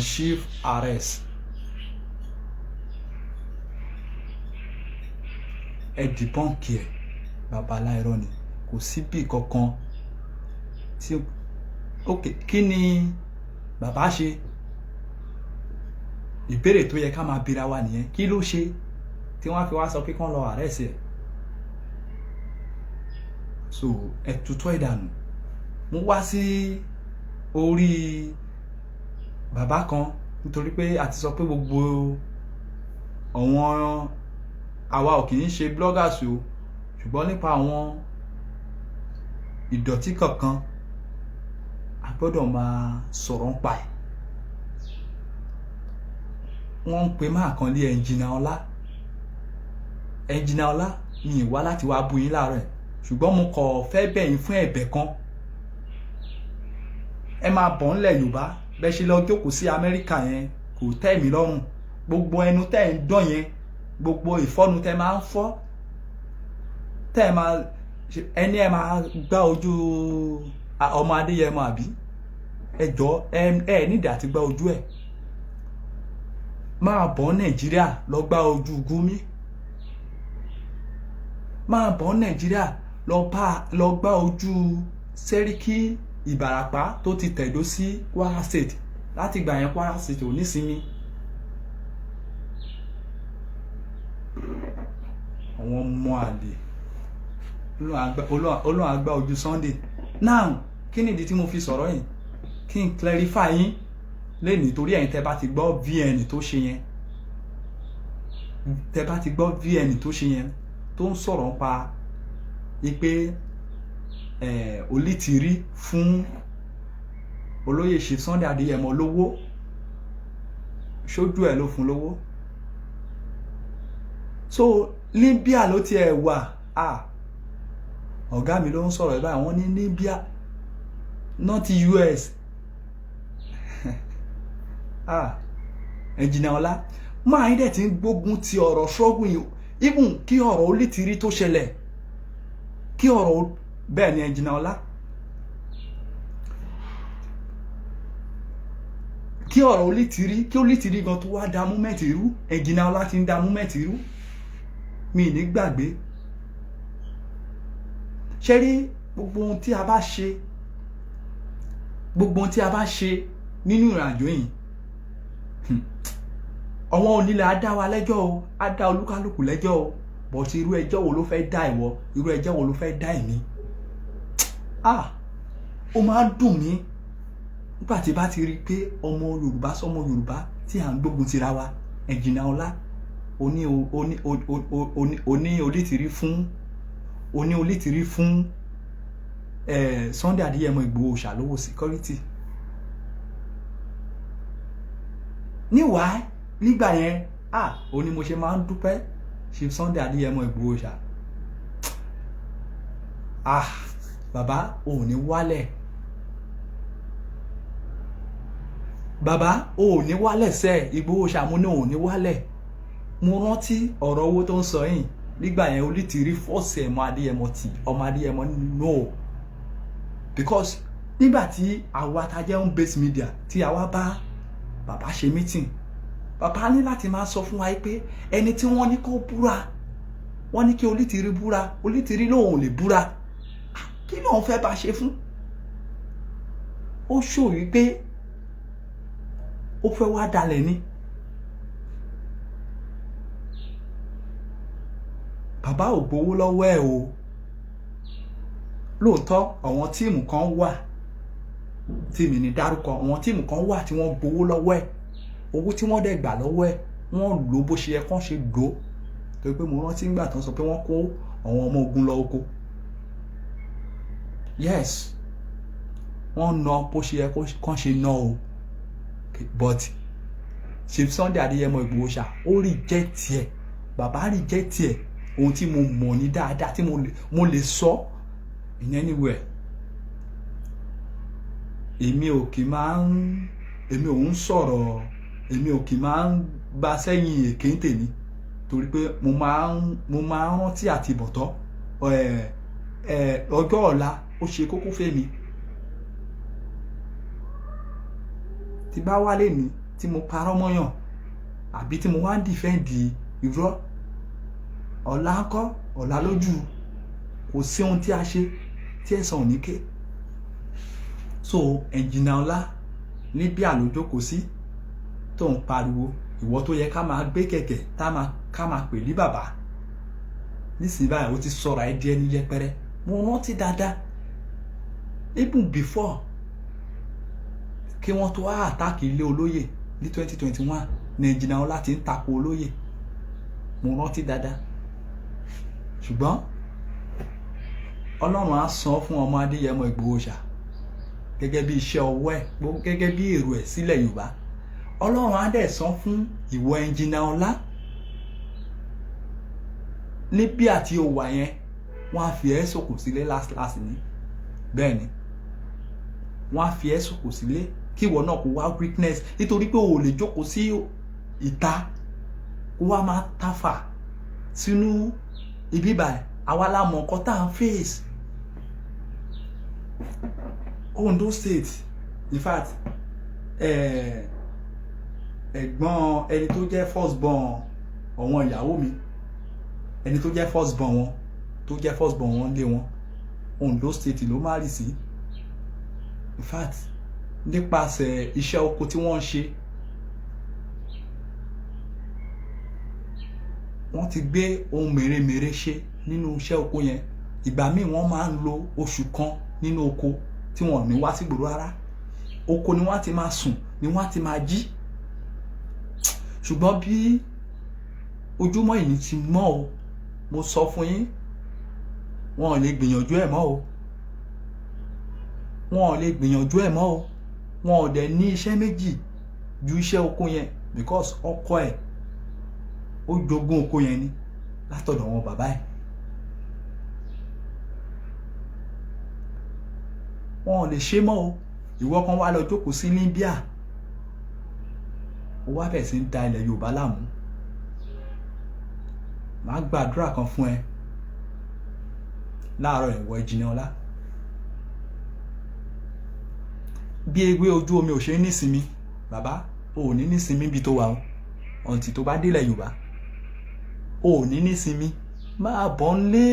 Chief arrest. Ẹ debunk ẹ babaláìrọ ni kò síbì kankan tí ok kí ni bàbá ṣe ìbéèrè tó yẹ ká máa bira wa nìyẹn kí ló ṣe tí wọ́n fi wá sọ pé kán lọ arrest ẹ so ẹ tutọ́ ìdànù mo wá sí orí bàbá kan nítorí pé a ti sọ pé gbogbo àwọn àwa ò kì í ṣe bloggers o ṣùgbọ́n nípa àwọn ìdọ̀tí kankan a gbọ́dọ̀ máa sọ̀rọ̀ ń pa ẹ̀ wọ́n ń pe máa kan lé ẹnjìnà ọlá mi ì wá láti wá bú yín láàárọ̀ ẹ̀ ṣùgbọ́n mo kọ̀ fẹ́ bẹ̀ yín fún ẹ̀bẹ̀ kan ẹ máa bọ̀ ńlẹ̀ Yorùbá bẹ́ẹ̀ ṣe lọ jókòó sí Amẹ́ríkà yẹn kò tẹ́ mi lọ́rùn gbogbo ẹnu tẹ́ ń dán yẹn gbogbo ìfọ́nu tẹ́ máa ń fọ́ tẹ́ ẹni ẹ máa gbá ojú ọmọ Adéyẹmọ àbí ẹjọ́ ẹ nídìí àti gbá ojú ẹ̀ máa bọ̀ Nàìjíríà lọ gbá ojú Gumi máa bọ̀ Nàìjíríà lọ gbá ojú Sẹ́ríkì Ìbàràpá tó ti tẹ̀dó sí Kwara State láti gbà yẹn Kwara State ò ní sinmi àwọn ọmọ àlè Ọlọ́run àgbà ojú Sunday now kí ni ìdí tí mo fi sọ̀rọ̀ yìí kí n clarify yín lẹ́nìí torí ẹ̀yin tẹ́ bá ti gbọ́ VN tó ṣe yẹn tó ń sọ̀rọ̀ pa pé olítìrí fún olóyè Chief Sunday Adéyẹmọ lówó ṣojú ẹ̀ ló fún lówó. So Libya ló tiẹ̀ wà ọ̀gá mi ló ń sọ̀rọ̀ báyìí wọ́n ní Libya not US. Ẹnjìnà Ọlá máa ń dẹ̀ ti ń gbógun ti ọ̀rọ̀ ṣọ́gun yìí even kí ọ̀rọ̀ Olítìrí tó ṣẹlẹ̀ kí ọ̀rọ̀ bẹ́ẹ̀ ni Ẹnjìnà Ọlá kí ọ̀rọ̀ Olítìrí kí Olítìrí gan tó wá da múmẹ́ǹtì irú Ẹnjìnà Ọlá ti ń da múmẹ́ǹtì irú mi ní gbàgbé. Ṣé rí gbogbo ohun tí a bá ṣe nínú ìrìnàjò yìí àwọn onílẹ̀ á dá wa lẹ́jọ́ o á dá olúkálùkù lẹ́jọ́ o bọ̀tí irú ẹjọ́ wo ló fẹ́ dá ìwọ irú ẹjọ́ wo ló fẹ́ dá èmi. Ó máa ń dùn mí nígbà tí bá ti rí pé ọmọ Yorùbá sọmọ Yorùbá tí à ń gbógun tira wa. Ẹnjìnà Ọlá oní Olítìrí fún Sunday Adéyẹmọ Ìgbòho ṣàlówó security. Níwàá nígbà yẹn ó ní mo ṣe máa ń dúpẹ́ Chief Sunday Adéyẹmọ Ìgbòho ṣá. Bàbá ò ní wálẹ̀ bàbá ò ní wálẹ̀ sẹ́ Ìgbòho ṣá mo ní ò ní wálẹ̀. Mo rántí ọ̀rọ̀ owó tó ń sọ yìí nígbà yẹn Olítìrí fọ́ọ̀sì ọmọ Adéyẹmọ no because nígbà tí àwa tajẹ́ ń base media tí àwa bá bàbá ṣe meeting bàbá ní láti máa sọ fún wa pé ẹni tí wọ́n ní kó búra wọ́n ní kí Olítìrí búra Olítìrí lòun ò lè búra kí lòun fẹ́ bá ṣe fún. Ó ṣòrí pé ó fẹ́ wá dalẹ̀ ni. Bàbá ò gbowó lọ́wọ́ ẹ̀ o lóòótọ́ àwọn tíìmù kan wà tí mi ní dárúkọ àwọn tíìmù kan wà tí wọ́n gbowó lọ́wọ́ ẹ̀ owó tí wọ́n dẹ̀ gbà lọ́wọ́ ẹ̀ wọ́n lò bó ṣe yẹ kán ṣe lò torí pé mo rántí nígbà tó ń sọ pé wọ́n kó àwọn ọmọ ogun lọ oko yes wọ́n ná bó ṣe yẹ kán ṣe ná o but Chief Sunday Adéyẹmọ Ìgbòho ṣá ó reject ẹ̀ bàbá reject ẹ̀ ohun tí mo mọ̀ ní dáadáa tí mo lè sọ in anywhere. Èmi ò kì máa ń bá sẹ́yìn èké ń tèmi torí pé mo máa ń rántí àti bọ̀tọ́ ọjọ́ ọ̀la ó ṣe kókó fẹ́mi. Tí bá wálé ní tí mo parọ́ mọ́yàn àbí tí mo wá ń dìfẹ́ǹdì irọ́ ọ̀la ńkọ́ ọ̀la lójú kò sí ohun tí a ṣe tí ẹ̀san ò ní ké. So Ẹnjìnà Ọlá Libya ló jókòó sí tó ń pariwo ìwọ tó yẹ ká máa gbé kẹ̀kẹ́ ká máa pè ní bàbá nísìnyí báyìí ó ti sọ̀rọ̀ ẹ̀ díẹ̀ ní yẹpẹrẹ. Mo rántí dáadáa even before kí wọ́n tó wá àtàkì ilé olóyè ní 2021 ní Ẹnjìnà Ọlá ti ń tako olóyè mo rántí dáadáa. Ṣùgbọ́n Ọlọ́run á san fún ọmọ Adéyẹmọ Ìgbòho ṣá gẹ́gẹ́ bí iṣẹ́ ọwọ́ ẹ̀ gẹ́gẹ́ bí èrò ẹ̀ sílẹ̀ Yorùbá. Ọlọ́run á dẹ̀ san fún ìwọ Ẹnjìnà Ọlá níbi àti òwà yẹn wọ́n á fi ẹ́ sòkò sílé last ní bẹ́ẹ̀ ni wọ́n á fi ẹ́ sòkò sílé kí ìwọ náà kó wá weakness nítorí pé o ò lè jókòó sí ìta kó wá máa tàfà sínú ibi báyìí àwa la mọ̀ nǹkan tá à ń face. Ondo State in fact ẹ̀gbọ́n ẹni tó jẹ́ first born ọ̀wọ́n ìyàwó mi ẹni tó jẹ́ first born wọn lé wọn Ondo State ló má rì sí. In fact nípasẹ̀ iṣẹ́ oko tí wọ́n ń ṣe wọ́n ti gbé ohun mèremère ṣe nínú iṣẹ́ oko yẹn. Ìgbà míì wọ́n máa ń lo oṣù kan nínú oko tí wọ́n ní wá sí gbòòrò rárá. Oko ni wọ́n ti máa sùn ni wọ́n ti máa jí. Ṣùgbọ́n bí ojúmọ́ ìní ti mọ́ o mo sọ fún yín wọn ò lè gbìyànjú ẹ̀ mọ́ o wọn ò dẹ̀ ní iṣẹ́ méjì ju iṣẹ́ oko yẹn because ọkọ ẹ̀ ó jogún oko yẹn ni látọ̀dọ̀ wọn bàbá ẹ̀. wọn ò lè ṣe mọ́ o. Ìwọ kan wá lọ jókòó sí Libya ó wá bẹ̀ sí ń da ilẹ̀ Yorùbá láàmú. Màá gbàdúrà kan fún ẹ láàárọ̀ ìwọ Ẹnjìníọlá. Bí ewé ojú omi ò ṣe nísinmi bàbá o ò ní nísinmi bí tó wà o ọ̀ǹtì tó bá délẹ̀ Yorùbá o ò ní nísinmi máa bọ̀ ń lé.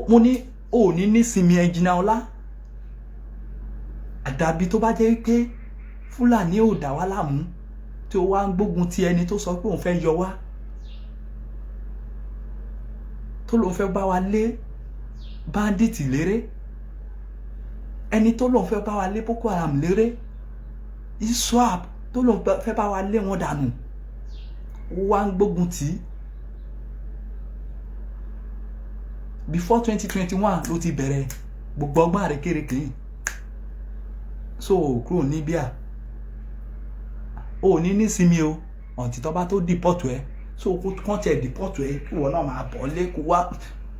Mo ní o ò ní nísinmi Ẹnjìníọlá àdàbí tó bá jẹ́ pé Fúlàní ò dá wa láàmú tí ó wá ń gbógun ti ẹni tó sọ pé òun fẹ́ yọ wá tó lóun fẹ́ bá wa lé báńdíìtì léré ẹni tó lóun fẹ́ bá wa lé Boko Haram léré ISWAP tó lóun fẹ́ bá wa lé wọn dànù ó wá ń gbógun tì í. Before 2021 ló ti bẹ̀rẹ̀ gbogbo ọgbọ́n àrékérekè yìí so kúrò ní Libya o ní nísinmi o ọ̀ǹtí tó bá tó dìpọ́tù ẹ so kàn tiẹ̀ dìpọ́tù ẹ kí ìwọ náà máa bọ̀ lé kó wá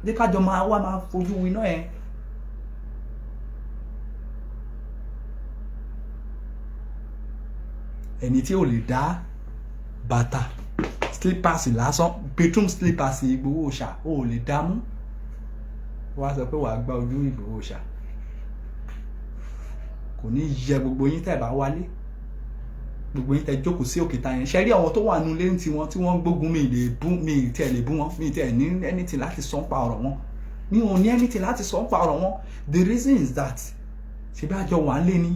dé kájọ máa fojú winá ẹ. Ẹni tí ò lè dá bàtà slippers lásán bedroom slippers Ìgbòho Òòṣà ò lè dá mú wá sọ pé wàá gba ojú Ìgbòho Òòṣà kò ní yẹ gbogbo yín tẹ́ bá wálé gbogbo yín tẹ́ jókòó sí òkèta yẹn ṣe rí àwọn tó wà nínú ilé tí wọ́n gbógun mi tẹ́ lè bú wọn mi tẹ́ ní anything láti sọ pa ọ̀rọ̀ wọn mi ò ní anything láti sọ pa ọ̀rọ̀ wọn. The reason is that ṣe bí àjọ wà ń lé ní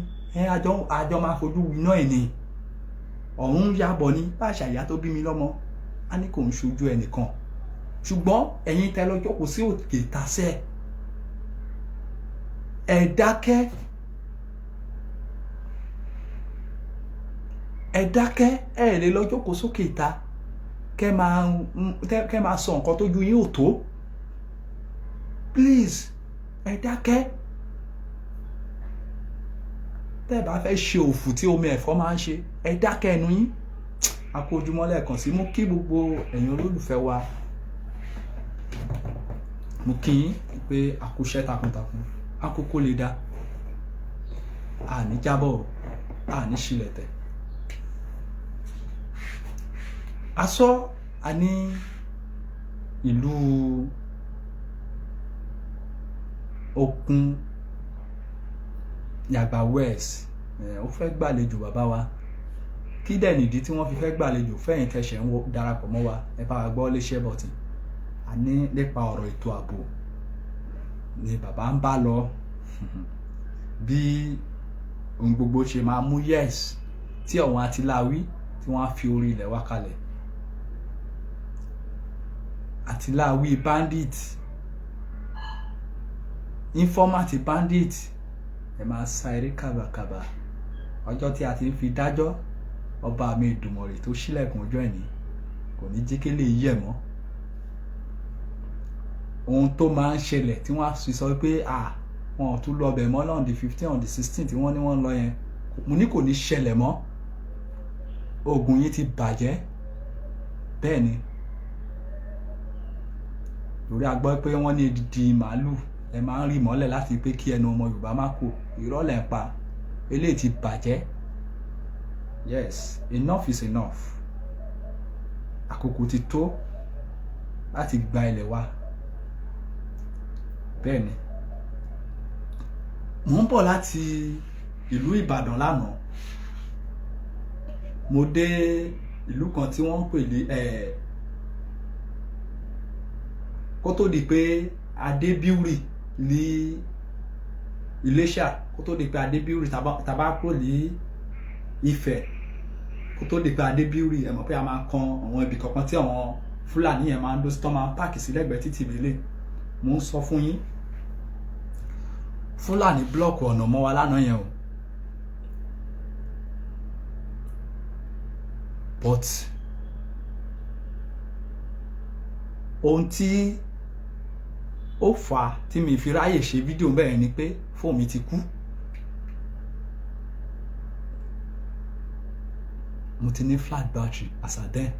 àjọ máa fojú winá ẹ̀ ní ọ̀run yàbọ̀ ní bá àṣàyà tó bí mi lọ́mọ á ní kò ń ṣojú ẹnìkan ṣùgbọ́n ẹ̀yin tẹ́ lọ jókòó sí òkèta sẹ́ ẹ̀ dákẹ́ ẹ lè lọ jókòó sókè ìta kẹ́ máa sọ nǹkan tójú yín ò tó please ẹ dákẹ́. Tẹ́ bá fẹ́ ṣe òfù tí omi ẹ̀fọ́ máa ń ṣe ẹ dákẹ́ ẹnu yín. A kú ojúmọ́ lẹ́ẹ̀kan sí mú kí gbogbo ẹ̀yin olólùfẹ́ wa mú kí yín pé a kú iṣẹ́ takuntakun àkókò lè dá àní jábọ̀ àní ṣílẹ̀tẹ̀. Aṣọ a ní ìlú Òkun Yàgbà West ó fẹ́ gbàlejò bàbá wa kí dẹ̀ nìdí tí wọ́n fi fẹ́ gbàlejò fẹ́yìn tẹ̀sẹ̀ ń darapọ̀ mọ́ wa ẹ bá wa gbọ́ léṣẹ́ bọ̀tì. A ní nípa ọ̀rọ̀ ètò ààbò ni bàbá ń bá lọ bí ohun gbogbo ṣe máa mú yes tí àwọn atiláwí tí wọ́n á fi orí ilẹ̀ wa kalẹ̀. Atiláwí bandit informant bandit ẹ máa sa eré kàbàkàbà ọjọ́ tí a ti ń fi dájọ́ ọba mi Èdùmàrè tó ṣílẹ̀kùn ọjọ́ ẹ̀ní kò ní jí kélé yẹ̀ mọ́. Ohun tó máa ń ṣẹlẹ̀ tí wọ́n á sì sọ pé wọn ò tún lọ bẹ̀ mọ́ náà on the 15 on the 16 tí wọ́n ní wọ́n lọ yẹn mo ní kò ní ṣẹlẹ̀ mọ́. Oògùn yìí ti bàjẹ́ bẹ́ẹ̀ ni lórí a gbọ́ pé wọ́n ní edidi màálù ẹ máa ń rí mọ́lẹ̀ láti pé kí ẹnu ọmọ Yorùbá má kò irọ́ lẹ̀ ń pa eléyìí ti bàjẹ́. Yes, enough is enough. Àkókò ti tó láti gba ilẹ̀ wa. Bẹ́ẹ̀ ni mò ń bọ̀ láti ìlú Ìbàdàn lánàá mo dé ìlú kan tí wọ́n ń pè ní kó tó di pé Adébíúrì ní Iléṣà kó tó di pé Adébíúrì tàbá kúrò ní Ifẹ̀ kó tó di pé Adébíúrì ẹ mọ̀ pé a máa kan àwọn ibì kankan tí àwọn Fúlàní yẹn máa ń dó sí tó máa ń páàkì sí lẹ́gbẹ̀ẹ́ títì ìbílẹ̀. Mo ń sọ fún yín Fúlàní blọ́ọ̀kù ọ̀nà mọ́ wa lánàá yẹn o but ohun tí ó fà á tí mi fi ráyè ṣe fídíò bẹ́ẹ̀ ni pé fóònù mi ti kú mo ti ní flat battery as at then.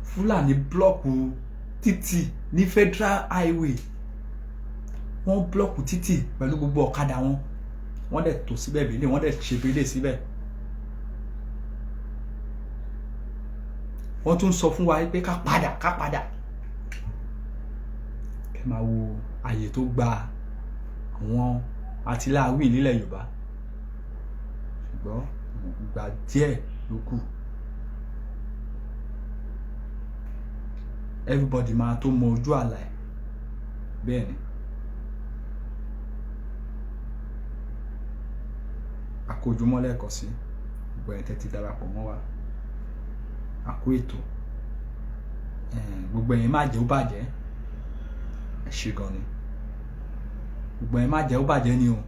Fúlàní blọ́ọ̀kù títì ní Federal Highway, wọ́n blọ́ọ̀kù títì pẹ̀lú gbogbo ọ̀kadà wọn, wọ́n dẹ̀ tò síbẹ̀ bílẹ̀, wọ́n dẹ̀ ṣe bílẹ̀ síbẹ̀. Wọ́n tún sọ fún wa pé ká padà. Ẹ máa wo àyè tó gba àwọn àtìláàwí nílẹ̀ Yorùbá, ṣùgbọ́n ìgbà díẹ̀ ló kù. Everybody máa tó mọ ojú àlà ẹ̀. Bẹ́ẹ̀ ni àkójúmọ́ lẹ́ẹ̀kan sí gbogbo ẹ̀ tẹ́ ti darapọ̀ mọ́ wa, àkó ètò gbogbo ẹ̀yin má jẹ́ ó bàjẹ́, ẹ ṣé gan ni. Gbogbo ẹ̀yin má jẹ́ ó bàjẹ́ ni o,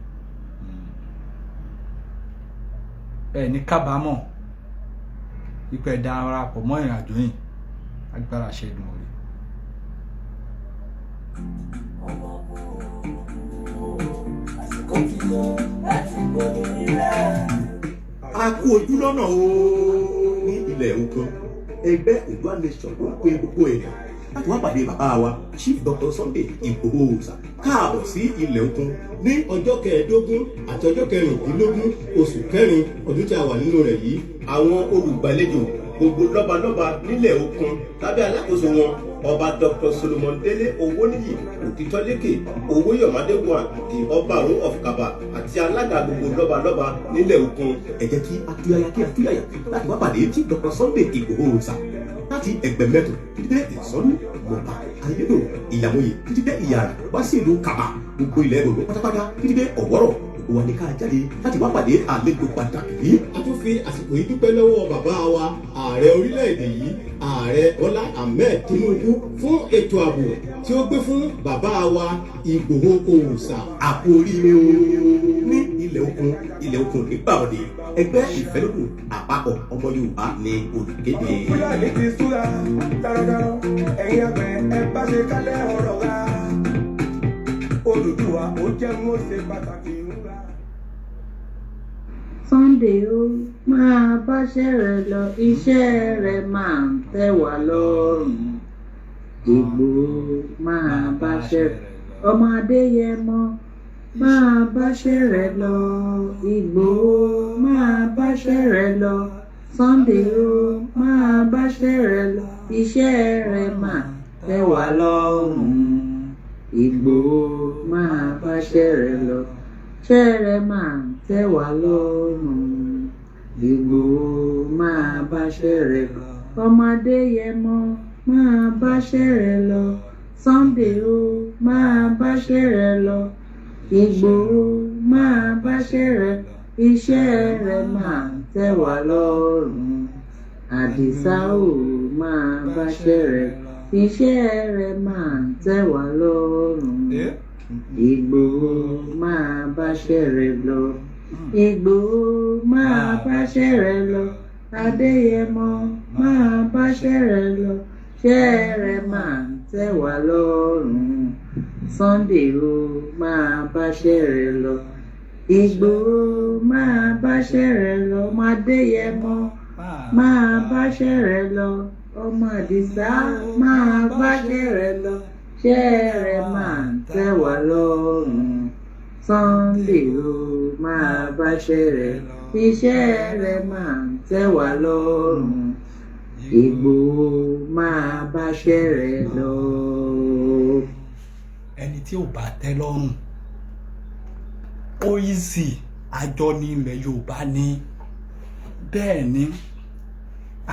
ẹ ní kábàámọ̀ ipò ẹ̀ darapọ̀ mọ́ ìrìn àjò yìí, agbára ṣe dùn orí. A kú ojú lọ́nà o ní ilẹ̀ oko. Ẹgbẹ́ Oòduà Nation ló pe gbogbo èèyàn láti wá pàdé bàbá wa Chief Dr. Sunday Igboho Oòṣà káàbọ̀ sí ilẹ̀ Òkun ní ọjọ́ 15 àti ọjọ́ 16 oṣù kẹrin ọdún tí a wà nínú rẹ̀ yìí. Àwọn olùgbàlejò gbogbo lọ́balọ́ba nílẹ̀ Òkun lábẹ́ alákòóso wọn ọba Dr. Solomon Délé Owóníyì Òkìtọ́lékè Owóyọ̀mádéwọ̀n di ọba àrò of Kaba àti alága gbogbo lọ́balọ́ba nílẹ̀ Òkun. Ẹ jẹ́ kí atúyàyà láti wá pàdé Chief Dr. Sunday Igboho Oòṣà láti Ẹgbẹ̀mẹ́tò títí dé Ìsọ́nú Mọ̀pá Ayédò Ìyàmóye títí dé Ìyàrá wá sí ìlú Kaba gbogbo ilẹ̀ Ìgbò pátápátá títí dé Ọ̀wọ́rọ̀. Gbogbo wa ní ká jáde láti wá pàdé àlejò pàtàkì yìí. A tún fi àsìkò yìí dúpẹ́ lọ́wọ́ bàbá wa ààrẹ orílẹ̀-èdè yìí, ààrẹ Bọ́lá Ahmed Tinubu, fún ètò ààbò tí ó gbé fún bàbá wa Igboho Oòṣà. Àpò oríire o ní ilẹ̀ Òkun nígbà òde. Ẹgbẹ́ ìfẹ́lódùn àpapọ̀ ọmọ Yorùbá ní olùkéde. Fúlàní ti súra dáradára, ẹ̀yin àgbẹ̀ ẹ bá ṣe kálẹ̀ ọ̀rọ̀ wa. Odùduwà ó jẹ́ mú ṣe pàtàkì ńlá. Sunday ó máa báṣẹ́ rẹ̀ lọ, iṣẹ́ rẹ̀ máa ń tẹ́ wá lọ́rùn. Ìgbòho máa báṣẹ́ ọmọ Adéyẹmọ máa báṣẹ́ rẹ̀ lọ. Ìgbòho máa báṣẹ́ rẹ̀ lọ. Sunday ó máa báṣẹ́ rẹ̀ lọ, iṣẹ́ rẹ̀ máa tẹ́ wá lọ́rùn. Ìgbòho máa báṣẹ́ rẹ̀ lọ, iṣẹ́ rẹ̀ máa tẹ́ wá lọ́rùn. Ìgbòho máa báṣẹ́ rẹ̀ lọ. Ọmọ Adéyẹmọ máa báṣẹ́ rẹ̀ lọ. Sunday ó máa báṣẹ́ rẹ̀ lọ. Ìgbòho máa báṣẹ́ rẹ̀ lọ, iṣẹ́ rẹ̀ máa tẹ́ wá lọ́rùn. Àdìsá ó máa báṣẹ́ rẹ̀ lọ, iṣẹ́ rẹ̀ máa tẹ́ wá lọ́rùn. Ìgbòho máa báṣẹ́ rẹ̀ lọ. Ìgbòho máa báṣẹ́ rẹ̀ lọ. Adéyẹmọ máa báṣẹ́ rẹ̀ lọ, iṣẹ́ rẹ̀ máa tẹ́ wá lọ́rùn. Sunday ó máa báṣẹ́ rẹ̀ lọ. Ìgbòho máa báṣẹ́ rẹ̀ lọ. Ọmọ Adéyẹmọ máa báṣẹ́ rẹ̀ lọ. Ọmọ Àdìsá máa báṣẹ́ rẹ̀ lọ, iṣẹ́ rẹ̀ máa tẹ́ wá lọ́rùn. Sunday ó máa báṣẹ́ rẹ̀ lọ, iṣẹ́ rẹ̀ máa tẹ́ wá lọ́rùn. Ìgbòho máa báṣẹ́ rẹ̀ lọ. Ẹni tí ò bá tẹ́ lọ́rùn, ó easy, àjọ ní ilẹ̀ Yorùbá ní. Bẹ́ẹ̀ ni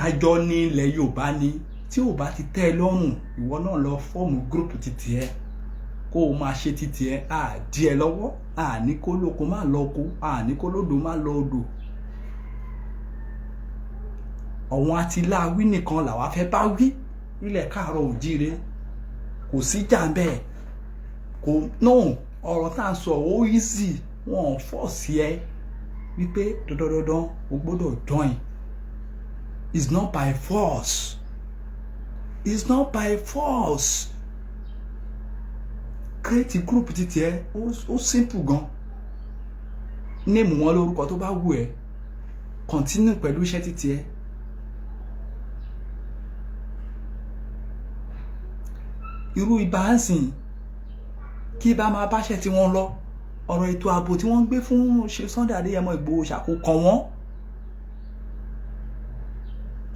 àjọ ní ilẹ̀ Yorùbá ní. Tí ò bá ti tẹ́ ẹ lọ́rùn, ìwọ náà lọ fọ́ọ̀mù gúrùpù títì ẹ kó o máa ṣe títì ẹ. Dí ẹ lọ́wọ́, ní kó lóko má lọ oko, ní kó lódò má lọ odò. Àwọn àtìláàwí nìkan làwa fẹ́ bá wí nílẹ̀ Káàárọ̀ Oòjíire. Kò sí jà bẹ́ẹ̀, kò náà ọ̀rọ̀ tá à ń sọ ó easy. Wọn ò fọ́ọ̀sì ẹ wípé dandan o gbọ́dọ̀ join. It's not by force. It's not by force. Create group títí ẹ ó simple gan. Name wọn lórúkọ tó bá wù ẹ́. Continue pẹ̀lú iṣẹ́ títí ẹ. irú ibà ń sìn kí ibà máa báṣẹ́ tí wọ́n lọ ọ̀rọ̀ ètò ààbò tí wọ́n ń gbé fún Sunday Adéyẹmọ Ìgbòho ṣàkókò wọn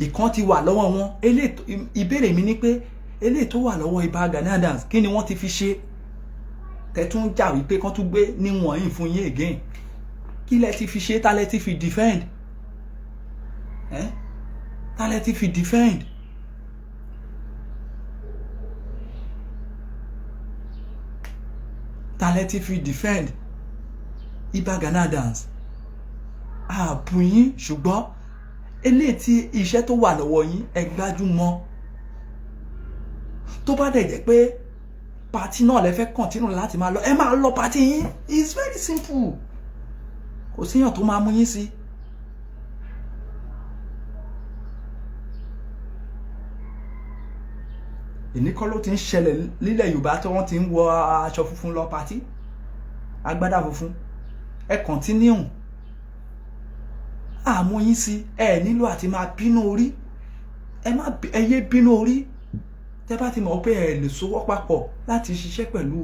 ìkan ti wà lọ́wọ́ wọn ìbéèrè mi ni pé eléyìí tó wà lọ́wọ́ Ìbà Gani Adams kí ni wọ́n ti fi ṣe tẹ̀tún jà wípé kán tún gbé níwọ̀n yìí fún yín again kí lẹ ti fi ṣe ta lẹ ti fi defend ta lẹ ti fi defend ta lẹ ti fi defend Ìbà Gani Adams ààbò yín ṣùgbọ́n eléyìí tí iṣẹ́ tó wà lọ́wọ́ yín ẹ gbájúmọ́ tó bá dẹ̀ jẹ́ pé pàtí náà lẹ fẹ́ kọ̀ntínú láti máa lọ ẹ máa lọ pàtí yín it's very simple kò síyàn tó máa mú yín sí. ìníkọ́ ló ti ń ṣẹlẹ̀ nílẹ̀ Yorùbá tí wọ́n ti ń wọ aṣọ funfun lọ pàtí agbádá funfun ẹ kọ̀ntínú àmú yín sí ẹ nílò àti máa bínú orí ẹ yé bínú orí tẹ́ bá ti mọ̀ pé ẹ lè sowọ́ papọ̀ láti ṣiṣẹ́ pẹ̀lú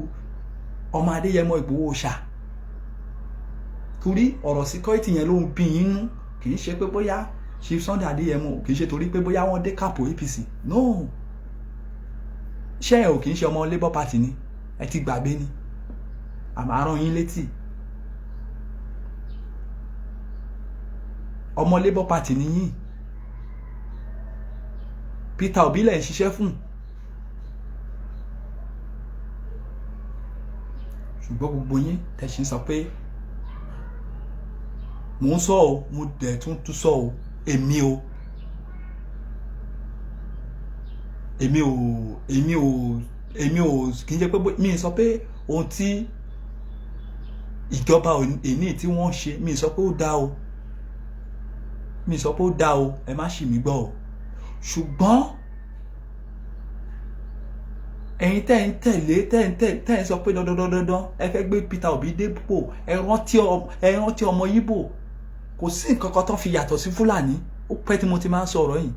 ọmọ Adéyẹmọ Ìgbòho ṣá torí ọ̀rọ̀ síkọ́ìtì yẹn ló ń bí yín nú kì í ṣe pé bóyá Chief Sunday Adéyẹmọ kì í ṣe torí pé bóyá wọ́n dé kápò APC no ṣé ẹ ò kì í ṣe ọmọ Labour Party ni ẹ ti gbàgbé ni àmọ́ rán yín létí ọmọ Labour Party ni yín Peter Obi lẹ̀ ń ṣiṣẹ́ fún ṣùgbọ́n gbogbo yín tẹ̀sí sọ pé mò ń sọ o mo dẹ̀ tún sọ o èmi ò kì í ṣe pé mi sọ pé ohun tí ìjọba èní tí wọ́n ṣe mi sọ pé ó dá o mi sọ pé ó dá o ẹ má ṣì mí gbọ́ o ṣùgbọ́n ẹ̀yin tẹ́ ń tẹ̀lé tẹ́ ń sọ pé dandan ẹ fẹ́ gbé Peter Obi dépò ẹ rántí ọmọ Yíbò kò sí nǹkan kan tó fi yàtọ̀ sí Fúlàní ó pẹ́ tí mo ti máa ń sọ ọ̀rọ̀ yìí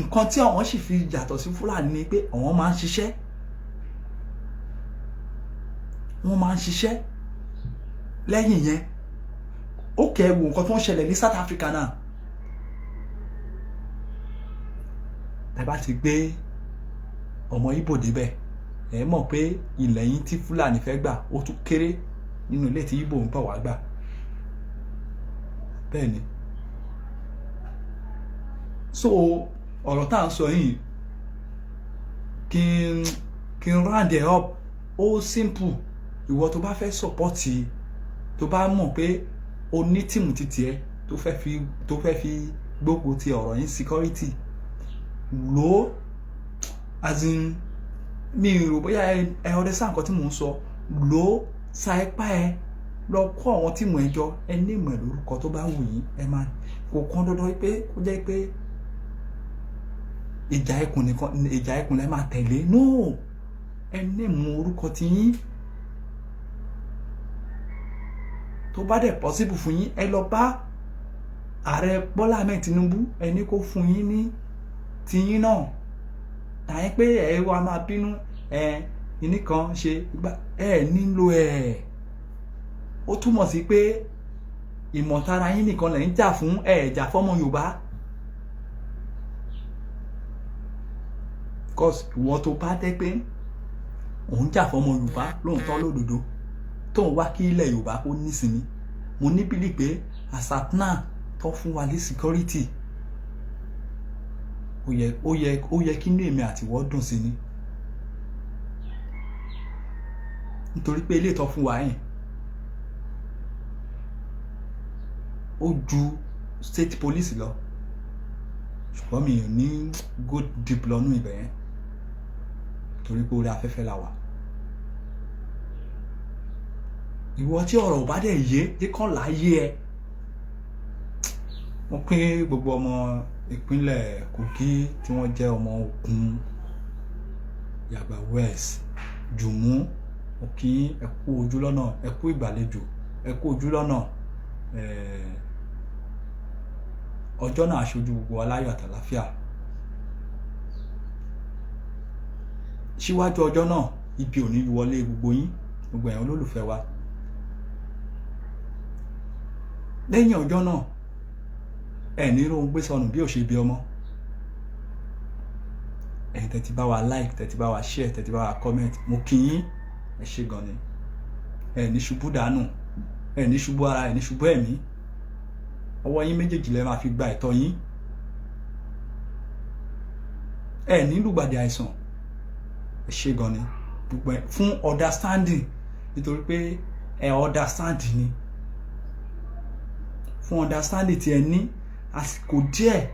nǹkan tí àwọn sì fi yàtọ̀ sí Fúlàní ni pé àwọn máa ń ṣiṣẹ́ wọ́n máa ń ṣiṣẹ́ lẹ́yìn yẹn ó kẹ́wò nǹkan tó ń ṣẹlẹ̀ ní South Africa náà ẹ bá ti gbé ọmọ Ìgbò débẹ̀ ẹ mọ̀ pé ilẹ̀ yín tí Fúlàní fẹ́ gbà ó tún kéré nínú ilé tí Ìgbò ń bọ̀ wá gbà bẹ́ẹ̀ ni so ọ̀rọ̀ tá à ń sọ yìí kí n round it up ó simple ìwọ tó bá fẹ́ sọ̀pọ́tì tó bá mọ̀ pé o ní tìmù títì ẹ tó fẹ́ fi gbógun ti ọ̀rọ̀ yín security lò ó as in mi rò bóyá ẹ ọdẹ sáà nǹkan tí mò ń sọ lò ó sa ipá ẹ lọ kó àwọn tìmù ẹ jọ ẹ ní ìmọ̀ lórúkọ tó bá wù yín ẹ máa kò kán dandan pé kó jẹ́ pé ìjà ẹkùn lẹ máa tẹ̀lé no ẹ ní ìmọ̀ orúkọ ti yín tó bá dẹ̀ possible fún yín ẹ lọ bá ààrẹ Bọ́lá Ahmed Tinubu ẹ ní kó fún yín ní tiyín náà tàyín pé ẹ wá máa bínú ìní kan ṣe ẹ nílò ẹ ó túmọ̀ sí pé ìmọ̀tara yín nìkan lẹ̀ ń jà fún jà fọ́mọ Yorùbá cause ìwọ tó bá dẹ́ pé òun jà fọ́mọ Yorùbá lóòótọ́ lódodo tóun wá kí ilẹ̀ Yorùbá kó nísinmi mo níbìlì pé àsàtúnà tó fún wa ní security ó yẹ kí inú èmi àtiwọ́ dùn sí ni nítorí pé ilé ìtọ́ fún wa yìí ó ju state police lọ ṣùgbọ́n mi ò ní good deep lọ́nú ibẹ̀ yẹn torí pé orí afẹ́fẹ́ la wà ìwọ tí ọ̀rọ̀ ò bá dẹ̀ yé kàn láyé ẹ mo pín gbogbo ọmọ ìpínlẹ̀ Kogi tí wọ́n jẹ́ ọmọ Ògùn Yàgbà West Jùmú òkì ẹ kú ojú lọ́nà ẹ kú ìgbàlejò ẹ kú ojú lọ́nà ọjọ́ náà aṣojú gbogbo aláyọ̀ àtàláfíà síwájú ọjọ́ náà ibi ò ní wọlé gbogbo yín, gbogbo ẹ̀yin olólùfẹ́ wa. Lẹ́yìn ọjọ́ náà ẹ̀ ní rohun gbé sọnù bí ò ṣe bí ọmọ. Ẹ̀yin tẹ́ ti bá wa like, tẹ́ ti bá wa share, tẹ́ ti bá wa comment, mo kí yín, ẹ ṣé gan ni. Ẹ ní ṣubú dànù, ẹ ní ṣubú ara, ẹ ní ṣubú ẹ̀mí. Ọwọ́ yín méjèèjì lẹ máa fi gba ẹ̀tọ́ yín. Ẹ ní lùgbàdì àìsàn, ẹ ṣé gan ni. Gbogbo ẹ fún understanding, nítorí pé ẹ understand ni. Fún understanding tí ẹ ní, àsìkò díẹ̀,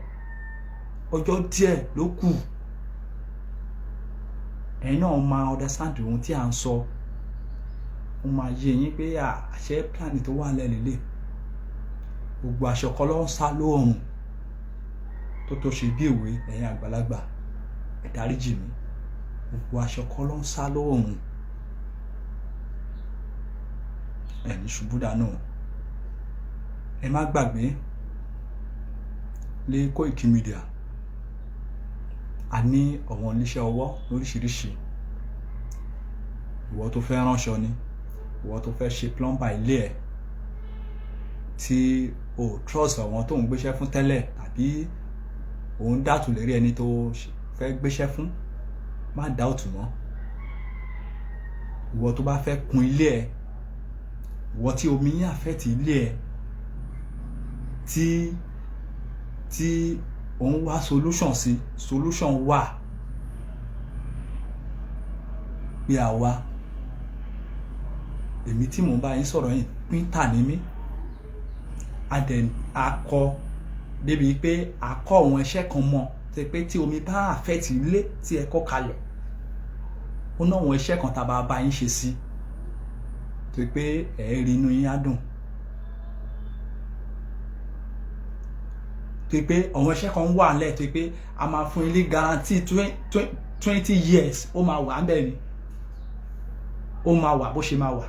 ọjọ́ díẹ̀ ló kù. Ẹ̀yin náà máa understand ohun tí à ń sọ. Ó máa yé yín pé àṣẹ plan tó wà lẹ́lẹ́lẹ́. Gbogbo aṣọ kọ́ ló ń sá lóòrùn tó ṣe bí òwe ẹ̀yin àgbàlagbà. Ẹ dáríjì mí. Gbogbo aṣọ kọ́ ló ń sá lóòrùn. Ẹ ní ṣubú dànù. Ẹ má gbàgbé lé Koiki Media. A ní àwọn oníṣẹ́ ọwọ́ lóríṣiríṣi. Ìwọ tó fẹ́ ránṣọ ni, ìwọ tó fẹ́ ṣe plumber ilé ẹ̀, tí o trust àwọn tó ń gbéṣẹ́ fún tẹ́lẹ̀ tàbí òun dàtú lérí ẹni tó fẹ́ gbéṣẹ́ fún, má doubt mọ́. Ìwọ tó bá fẹ́ kun ilé ẹ̀, ìwọ tí omi yín affect ilé ẹ̀, tí òun wá solution sí, solution wà. Pé àwa, èmi tí mò ń bá yín sọ̀rọ̀ yìí, píntà ni mí. Akọ débi pé akọ àwọn iṣẹ́ kan mọ̀ tí pé tí omi bá affect ilé tí ẹ kọ́ kalẹ̀, ó ná àwọn iṣẹ́ kan tá bá yín ṣe sí, tó pé ẹ rí inú yín á dùn. Tó pé àwọn iṣẹ́ kan wà nílẹ̀ tó pé a máa fún ilé guarantee 20 years, ó máa wà ńbẹ̀ ni. Ó máa wà bó ṣe máa wà.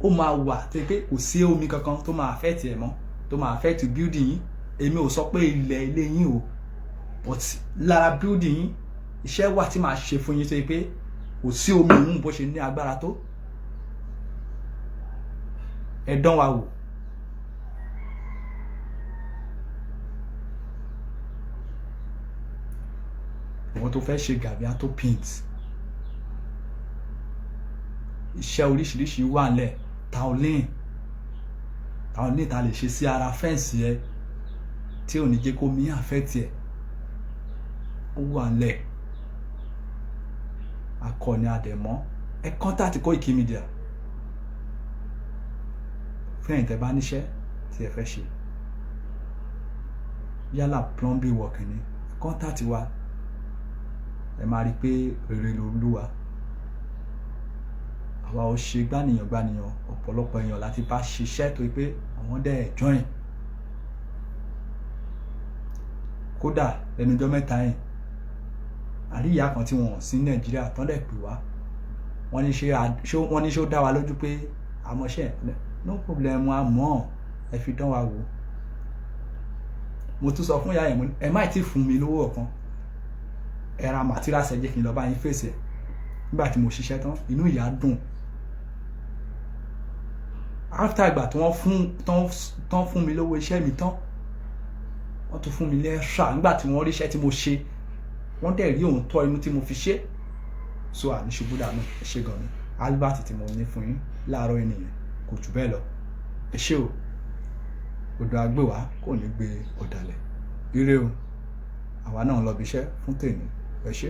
Ó máa wà tó pé kò sí omi kankan tó máa affect ẹ̀ mọ́, tó máa affect building yín. Èmi ò sọ pé ilé yín o, but lára building yín iṣẹ́ wà tí màá ṣe fún yín tó pé kò sí omi òun bó ṣe ní agbára tó. Ẹ dán wa wò. Ìwọ tó fẹ́ ṣe Gabiato paint, iṣẹ́ oríṣiríṣi wà nílẹ̀. Taolin ta lè ṣe sí ara fẹ́ǹsì ẹ tí ò ní jẹ́ kó mi affect ẹ, ó wà nílẹ̀. Akọni àdẹ̀mọ́. Ẹ contact Koiki Media fún ẹ̀yin tẹ́ bá níṣẹ́ tí ẹ fẹ́ ṣe. Yálà plumbing work ni, contact wa. Ẹ máa rí pé rere l'Olúwa. Àwa ò ṣe gbànìyàn, ọ̀pọ̀lọpọ̀ èèyàn láti bá ṣiṣẹ́ tó pé àwọn dẹ̀ join. Kódà lẹ́nu ọjọ́ mẹ́ta yìí, àríyá kan tí wọ́n sí Nàìjíríà tán dẹ̀ pè wá. Wọ́n ní ṣé ó dá wa lójú pé àmọ́ṣẹ́, no problem, a mọ̀, ẹ fi dán wa wò. Mo tún sọ fún ìyá ẹ̀, ẹ má tí fún mi lówó ọ̀kan. Ẹ ra materials ẹ jẹ́ kí n lọ bá yín fèsì ẹ̀. Nígbà tí mo ṣiṣẹ́ tán, inú ìyá dùn. After ìgbà tí wọ́n fún mi lówó iṣẹ́ mi tán, wọ́n tún fún mi lẹ́ṣà. Nígbà tí wọ́n rí iṣẹ́ tí mo ṣe, wọ́n dẹ̀ rí òótọ́ inú tí mo fi ṣe. So àní ṣubú dànù. Ẹ ṣé gan ni. Albert tí mo ní fún yín láàárọ̀ ènìyàn kò jù bẹ́ẹ̀ lọ. Ẹ ṣé o. Odò agbéwá kò ní gbé ọ̀dàlẹ̀. Ire o. Àwa náà lọ bí iṣẹ́ fún tèmi. Ẹ ṣé.